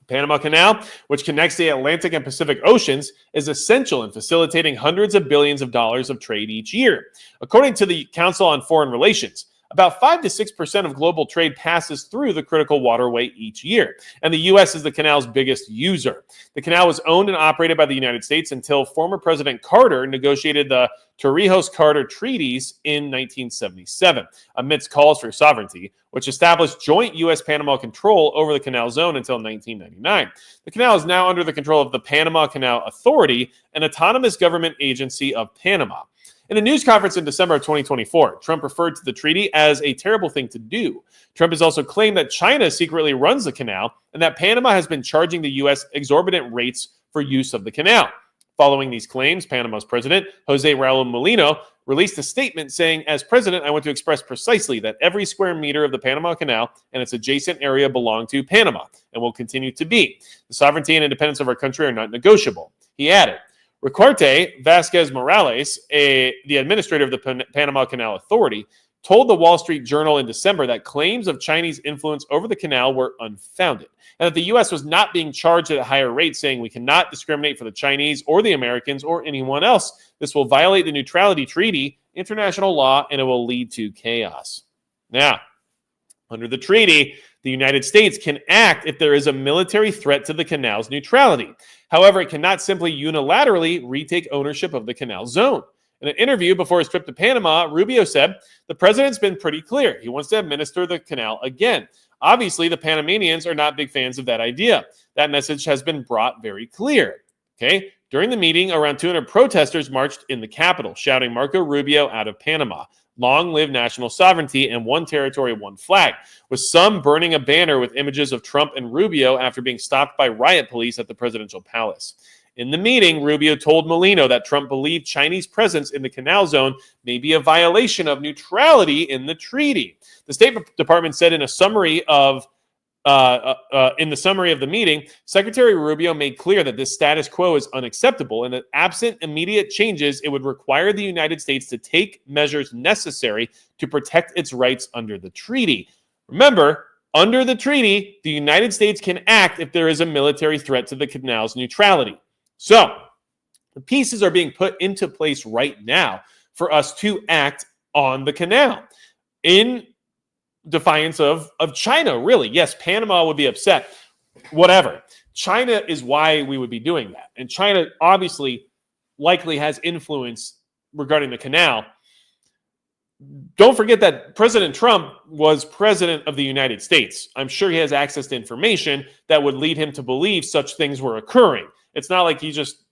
Panama Canal, which connects the Atlantic and Pacific Oceans, is essential in facilitating hundreds of billions of dollars of trade each year. According to the Council on Foreign Relations, about 5 to 6% of global trade passes through the critical waterway each year, and the U.S. is the canal's biggest user. The canal was owned and operated by the United States until former President Carter negotiated the Tariffs-Carter treaties in 1977, amidst calls for sovereignty, which established joint U.S.-Panama control over the canal zone until 1999. The canal is now under the control of the Panama Canal Authority, an autonomous government agency of Panama. In a news conference in December of 2024, Trump referred to the treaty as a terrible thing to do. Trump has also claimed that China secretly runs the canal and that Panama has been charging the U.S. exorbitant rates for use of the canal. Following these claims, Panama's president, Jose Raul Mulino, released a statement saying, "As president, I want to express precisely that every square meter of the Panama Canal and its adjacent area belong to Panama and will continue to be. The sovereignty and independence of our country are not negotiable." He added, Riquarte Vasquez Morales, the administrator of the Panama Canal Authority, told the Wall Street Journal in December that claims of Chinese influence over the canal were unfounded, and that the U.S. was not being charged at a higher rate, saying we cannot discriminate for the Chinese or the Americans or anyone else. This will violate the neutrality treaty, international law, and it will lead to chaos. Now, under the treaty, the United States can act if there is a military threat to the canal's neutrality. However, it cannot simply unilaterally retake ownership of the canal zone. In an interview before his trip to Panama, Rubio said, "The president's been pretty clear. He wants to administer the canal again. Obviously, the Panamanians are not big fans of that idea. That message has been brought very clear." Okay. During the meeting, around 200 protesters marched in the Capitol, shouting Marco Rubio out of Panama. Long live national sovereignty and one territory, one flag, with some burning a banner with images of Trump and Rubio after being stopped by riot police at the presidential palace. In the meeting, Rubio told Molino that Trump believed Chinese presence in the canal zone may be a violation of neutrality in the treaty. The State Department said in a summary of the meeting, Secretary Rubio made clear that this status quo is unacceptable and that absent immediate changes, it would require the United States to take measures necessary to protect its rights under the treaty. Remember, under the treaty, the United States can act if there is a military threat to the canal's neutrality. So, the pieces are being put into place right now for us to act on the canal in defiance of China, really. Yes, Panama would be upset. Whatever. China is why we would be doing that. And China obviously likely has influence regarding the canal. Don't forget that President Trump was president of the United States. I'm sure he has access to information that would lead him to believe such things were occurring. It's not like he just,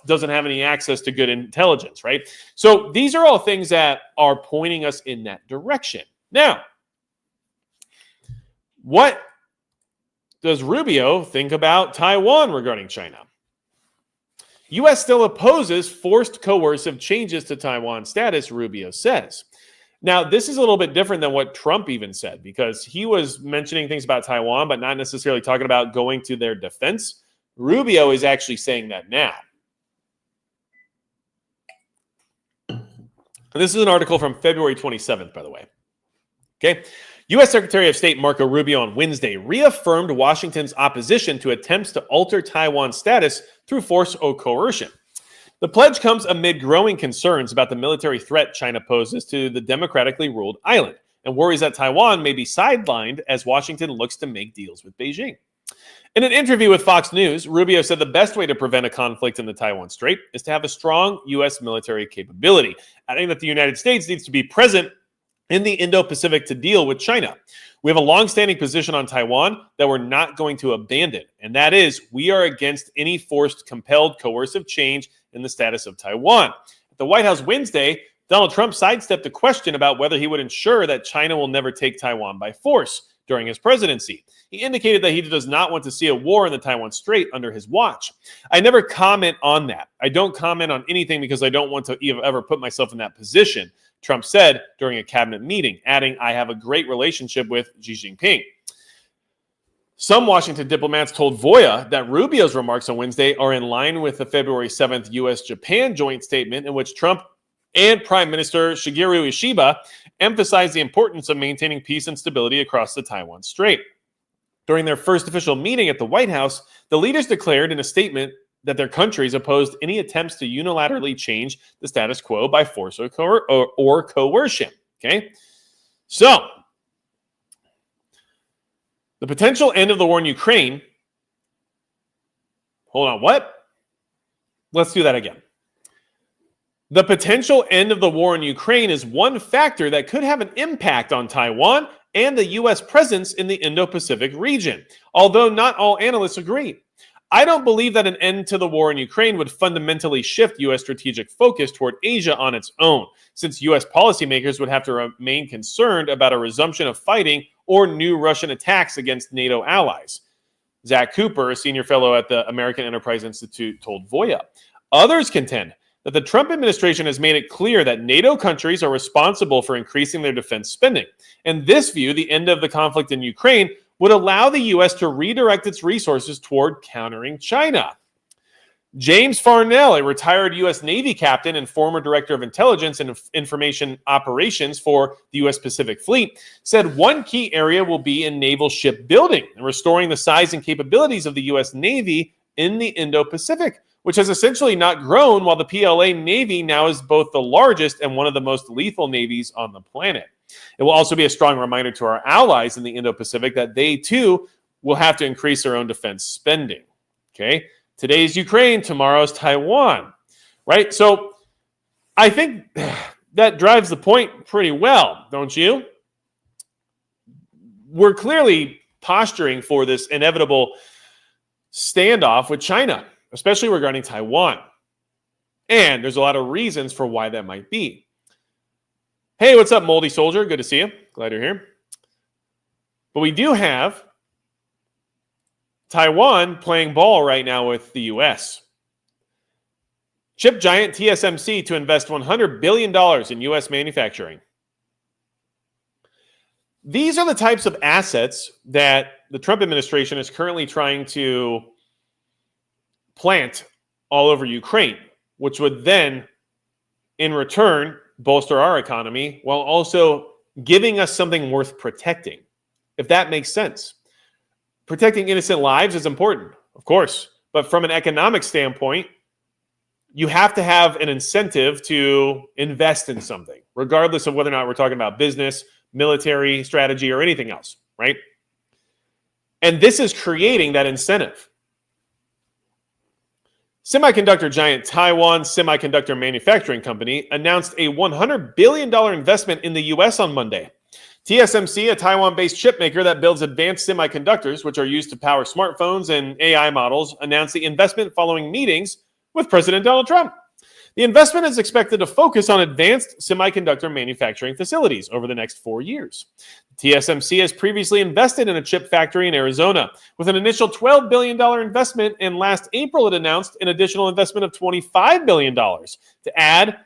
doesn't have any access to good intelligence, right? So these are all things that are pointing us in that direction. Now, what does Rubio think about Taiwan regarding China? U.S. still opposes forced coercive changes to Taiwan's status, Rubio says. Now, this is a little bit different than what Trump even said, because he was mentioning things about Taiwan, but not necessarily talking about going to their defense. Rubio is actually saying that now. And this is an article from February 27th, by the way. Okay. U.S. Secretary of State Marco Rubio on Wednesday reaffirmed Washington's opposition to attempts to alter Taiwan's status through force or coercion. The pledge comes amid growing concerns about the military threat China poses to the democratically ruled island and worries that Taiwan may be sidelined as Washington looks to make deals with Beijing. In an interview with Fox News, Rubio said the best way to prevent a conflict in the Taiwan Strait is to have a strong U.S. military capability, adding that the United States needs to be present in the Indo-Pacific to deal with China. We have a long-standing position on Taiwan that we're not going to abandon, and that is we are against any forced, compelled, coercive change in the status of Taiwan. At the White House Wednesday, Donald Trump sidestepped a question about whether he would ensure that China will never take Taiwan by force during his presidency. He indicated that he does not want to see a war in the Taiwan Strait under his watch. I never comment on that. I don't comment on anything because I don't want to ever put myself in that position, Trump said during a cabinet meeting, adding, I have a great relationship with Xi Jinping. Some Washington diplomats told Voya that Rubio's remarks on Wednesday are in line with the February 7th U.S.-Japan joint statement in which Trump and Prime Minister Shigeru Ishiba emphasized the importance of maintaining peace and stability across the Taiwan Strait. During their first official meeting at the White House, the leaders declared in a statement that their countries opposed any attempts to unilaterally change the status quo by force or coercion. Okay? So, the potential end of the war in Ukraine. Hold on, what? Let's do that again. The potential end of the war in Ukraine is one factor that could have an impact on Taiwan and the U.S. presence in the Indo-Pacific region, although not all analysts agree. I don't believe that an end to the war in Ukraine would fundamentally shift U.S. strategic focus toward Asia on its own, since U.S. policymakers would have to remain concerned about a resumption of fighting or new Russian attacks against NATO allies. Zach Cooper, a senior fellow at the American Enterprise Institute, told Voya. Others contend that the Trump administration has made it clear that NATO countries are responsible for increasing their defense spending. In this view, the end of the conflict in Ukraine would allow the U.S. to redirect its resources toward countering China. James Farnell, a retired U.S. Navy captain and former director of intelligence and information operations for the U.S. Pacific Fleet, said one key area will be in naval shipbuilding and restoring the size and capabilities of the U.S. Navy in the Indo-Pacific, which has essentially not grown, while the PLA Navy now is both the largest and one of the most lethal navies on the planet. It will also be a strong reminder to our allies in the Indo-Pacific that they, too, will have to increase their own defense spending. Okay? Today's Ukraine, tomorrow's Taiwan, right? So I think that drives the point pretty well, don't you? We're clearly posturing for this inevitable standoff with China, especially regarding Taiwan. And there's a lot of reasons for why that might be. Hey, what's up, Moldy Soldier? Good to see you. Glad you're here. But we do have Taiwan playing ball right now with the U.S. Chip giant TSMC to invest $100 billion in U.S. manufacturing. These are the types of assets that the Trump administration is currently trying to plant all over Ukraine, which would then, in return, bolster our economy while also giving us something worth protecting, if that makes sense. Protecting innocent lives is important, of course, but from an economic standpoint, you have to have an incentive to invest in something, regardless of whether or not we're talking about business, military strategy, or anything else, right? And this is creating that incentive. Semiconductor giant Taiwan Semiconductor Manufacturing Company announced a $100 billion investment in the U.S. on Monday. TSMC, a Taiwan-based chipmaker that builds advanced semiconductors, which are used to power smartphones and AI models, announced the investment following meetings with President Donald Trump. The investment is expected to focus on advanced semiconductor manufacturing facilities over the next 4 years. TSMC has previously invested in a chip factory in Arizona with an initial $12 billion investment, and last April it announced an additional investment of $25 billion to add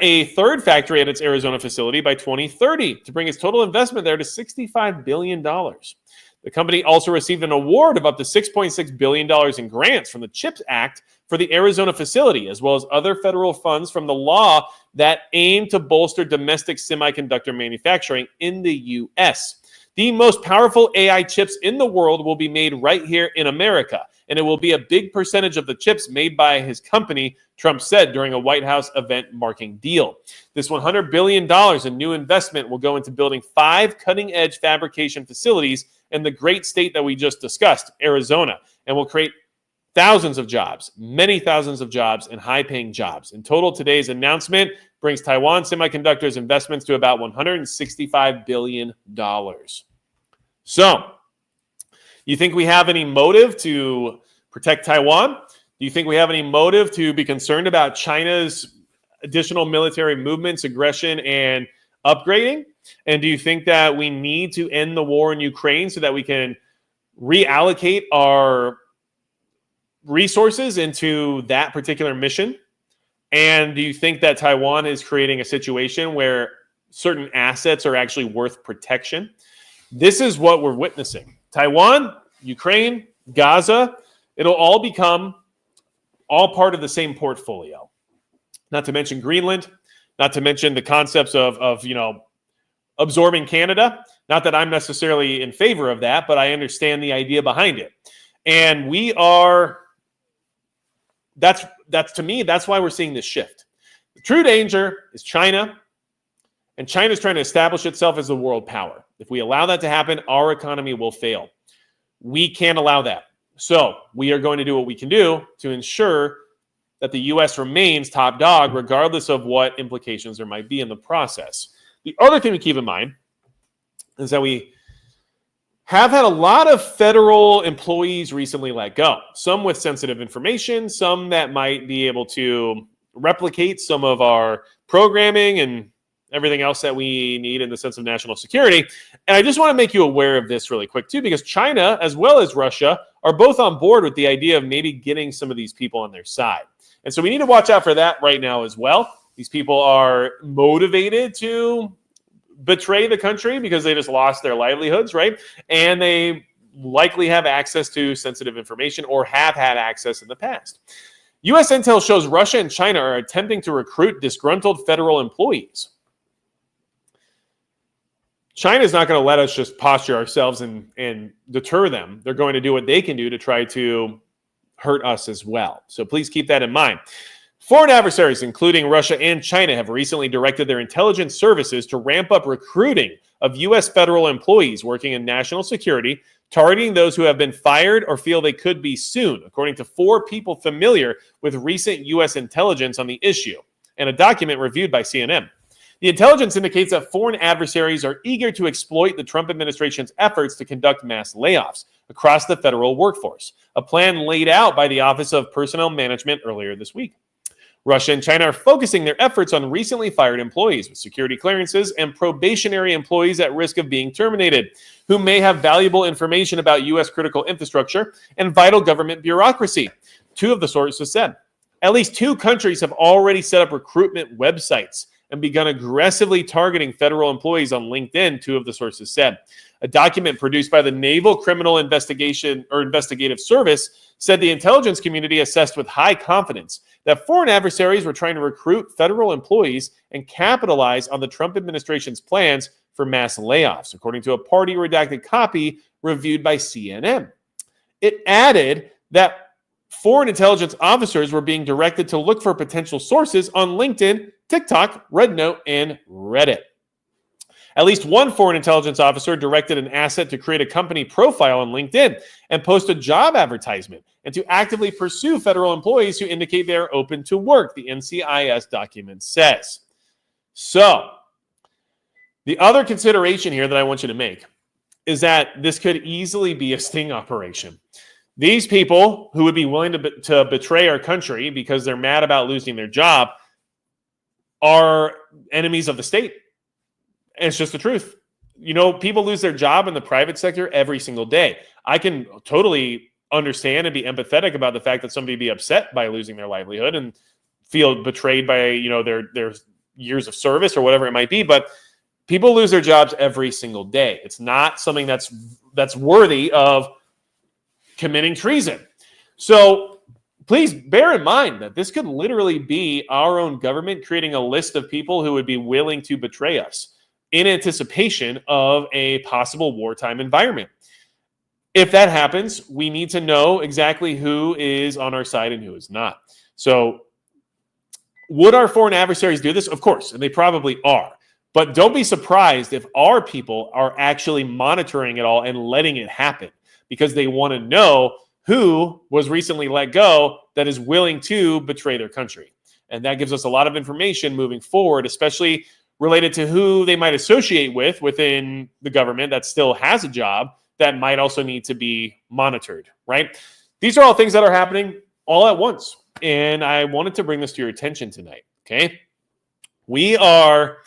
a third factory at its Arizona facility by 2030 to bring its total investment there to $65 billion. The company also received an award of up to $6.6 billion in grants from the CHIPS Act for the Arizona facility, as well as other federal funds from the law that aim to bolster domestic semiconductor manufacturing in the U.S. The most powerful AI chips in the world will be made right here in America, and it will be a big percentage of the chips made by his company, Trump said during a White House event marking deal. This $100 billion in new investment will go into building 5 cutting-edge fabrication facilities in the great state that we just discussed, Arizona, and will create thousands of jobs, many thousands of jobs, and high-paying jobs. In total, today's announcement brings Taiwan Semiconductor's investments to about $165 billion. So, you think we have any motive to protect Taiwan? Do you think we have any motive to be concerned about China's additional military movements, aggression, and upgrading? And do you think that we need to end the war in Ukraine so that we can reallocate our resources into that particular mission? And do you think that Taiwan is creating a situation where certain assets are actually worth protection? This is what we're witnessing. Taiwan, Ukraine, Gaza, it'll all become all part of the same portfolio. Not to mention Greenland, not to mention the concepts of absorbing Canada. Not that I'm necessarily in favor of that, but I understand the idea behind it. And that's to me, that's why we're seeing this shift. The true danger is China, and China's trying to establish itself as a world power. If we allow that to happen, our economy will fail. We can't allow that. So we are going to do what we can do to ensure that the U.S. remains top dog, regardless of what implications there might be in the process. The other thing to keep in mind is that we have had a lot of federal employees recently let go, some with sensitive information, some that might be able to replicate some of our programming and everything else that we need in the sense of national security. And I just want to make you aware of this really quick too, because China, as well as Russia, are both on board with the idea of maybe getting some of these people on their side. And so we need to watch out for that right now as well. These people are motivated to betray the country because they just lost their livelihoods, right? And they likely have access to sensitive information or have had access in the past. U.S. intel shows Russia and China are attempting to recruit disgruntled federal employees. China's not going to let us just posture ourselves and deter them. They're going to do what they can do to try to hurt us as well. So please keep that in mind. Foreign adversaries, including Russia and China, have recently directed their intelligence services to ramp up recruiting of U.S. federal employees working in national security, targeting those who have been fired or feel they could be soon, according to 4 people familiar with recent U.S. intelligence on the issue, and a document reviewed by CNN. The intelligence indicates that foreign adversaries are eager to exploit the Trump administration's efforts to conduct mass layoffs across the federal workforce, a plan laid out by the Office of Personnel Management earlier this week. Russia and China are focusing their efforts on recently fired employees with security clearances and probationary employees at risk of being terminated, who may have valuable information about U.S. critical infrastructure and vital government bureaucracy, 2 of the sources said. At least 2 countries have already set up recruitment websites and begun aggressively targeting federal employees on LinkedIn, 2 of the sources said. A document produced by the Naval Criminal Investigation or Investigative Service said the intelligence community assessed with high confidence that foreign adversaries were trying to recruit federal employees and capitalize on the Trump administration's plans for mass layoffs, according to a party-redacted copy reviewed by CNN. It added that foreign intelligence officers were being directed to look for potential sources on LinkedIn, TikTok, RedNote, and Reddit. At least one foreign intelligence officer directed an asset to create a company profile on LinkedIn and post a job advertisement and to actively pursue federal employees who indicate they are open to work, the NCIS document says. So, the other consideration here that I want you to make is that this could easily be a sting operation. These people who would be willing to betray our country because they're mad about losing their job are enemies of the state. And it's just the truth. People lose their job in the private sector every single day. I can totally understand and be empathetic about the fact that somebody be upset by losing their livelihood and feel betrayed by, their years of service or whatever it might be. But people lose their jobs every single day. It's not something that's worthy of committing treason. So please bear in mind that this could literally be our own government creating a list of people who would be willing to betray us in anticipation of a possible wartime environment. If that happens, we need to know exactly who is on our side and who is not. So would our foreign adversaries do this? Of course, and they probably are. But don't be surprised if our people are actually monitoring it all and letting it happen because they want to know who was recently let go that is willing to betray their country. And that gives us a lot of information moving forward, especially related to who they might associate with within the government that still has a job that might also need to be monitored, right? These are all things that are happening all at once. And I wanted to bring this to your attention tonight, okay? We are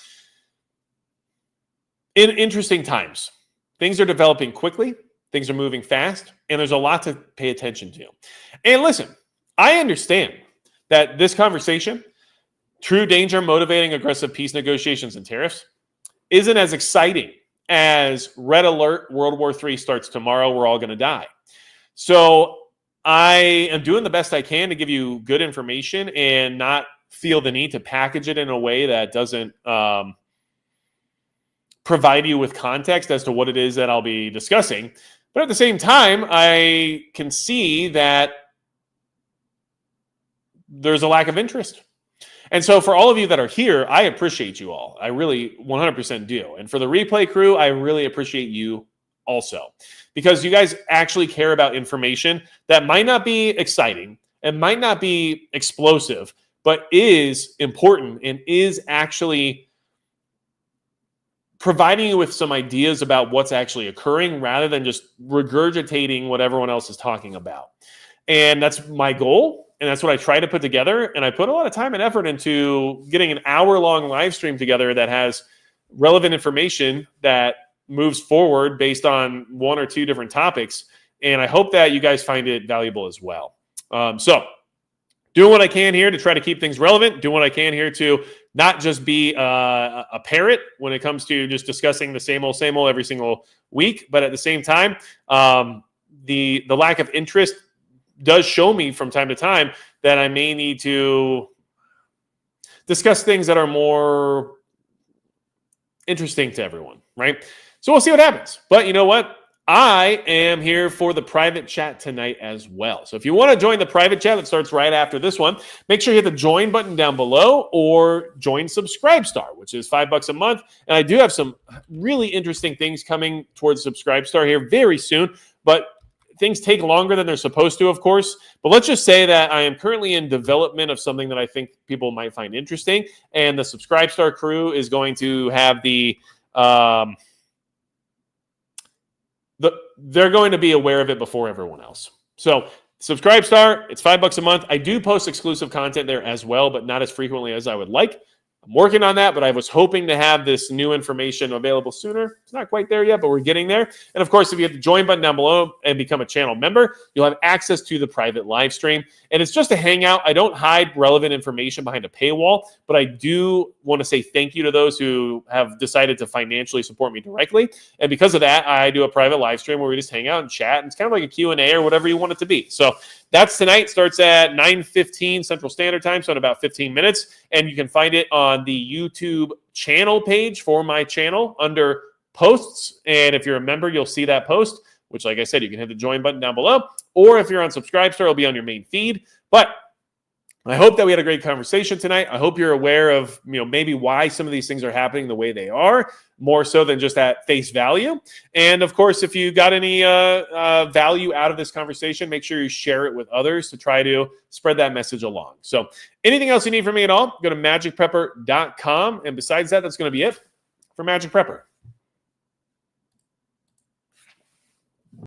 in interesting times. Things are developing quickly. Things are moving fast. And there's a lot to pay attention to. And listen, I understand that this conversation, true danger motivating aggressive peace negotiations and tariffs, isn't as exciting as red alert, World War III starts tomorrow, we're all going to die. So I am doing the best I can to give you good information and not feel the need to package it in a way that doesn't provide you with context as to what it is that I'll be discussing. But at the same time, I can see that there's a lack of interest. And so for all of you that are here, I appreciate you all. I really 100% do. And for the replay crew, I really appreciate you also, because you guys actually care about information that might not be exciting and might not be explosive, but is important and is actually providing you with some ideas about what's actually occurring rather than just regurgitating what everyone else is talking about. And that's my goal. And that's what I try to put together. And I put a lot of time and effort into getting an hour-long live stream together that has relevant information that moves forward based on one or two different topics. And I hope that you guys find it valuable as well. So doing what I can here to try to keep things relevant, doing what I can here to not just be a parrot when it comes to just discussing the same old every single week, but at the same time, the lack of interest does show me from time to time that I may need to discuss things that are more interesting to everyone, right? So we'll see what happens. But you know what? I am here for the private chat tonight as well. So if you want to join the private chat that starts right after this one, make sure you hit the join button down below or join Subscribestar, which is $5 a month. And I do have some really interesting things coming towards Subscribestar here very soon, but things take longer than they're supposed to, of course. But let's just say that I am currently in development of something that I think people might find interesting. And the Subscribestar crew is going to have they're going to be aware of it before everyone else. So Subscribestar, it's $5 a month. I do post exclusive content there as well, but not as frequently as I would like. I'm working on that, but I was hoping to have this new information available sooner. It's not quite there yet, but we're getting there. And of course, if you hit the join button down below and become a channel member, you'll have access to the private live stream. And it's just a hangout. I don't hide relevant information behind a paywall, but I do want to say thank you to those who have decided to financially support me directly. And because of that, I do a private live stream where we just hang out and chat. And it's kind of like a Q&A or whatever you want it to be. So that's tonight. Starts at 9:15 Central Standard Time, so in about 15 minutes. And you can find it on the YouTube channel page for my channel under posts. And if you're a member, you'll see that post, which, like I said, you can hit the join button down below. Or if you're on Subscribestar, it'll be on your main feed. But I hope that we had a great conversation tonight. I hope you're aware of, maybe why some of these things are happening the way they are, more so than just at face value. And of course, if you got any value out of this conversation, make sure you share it with others to try to spread that message along. So anything else you need from me at all, go to magicprepper.com. And besides that, that's going to be it for Magic Prepper.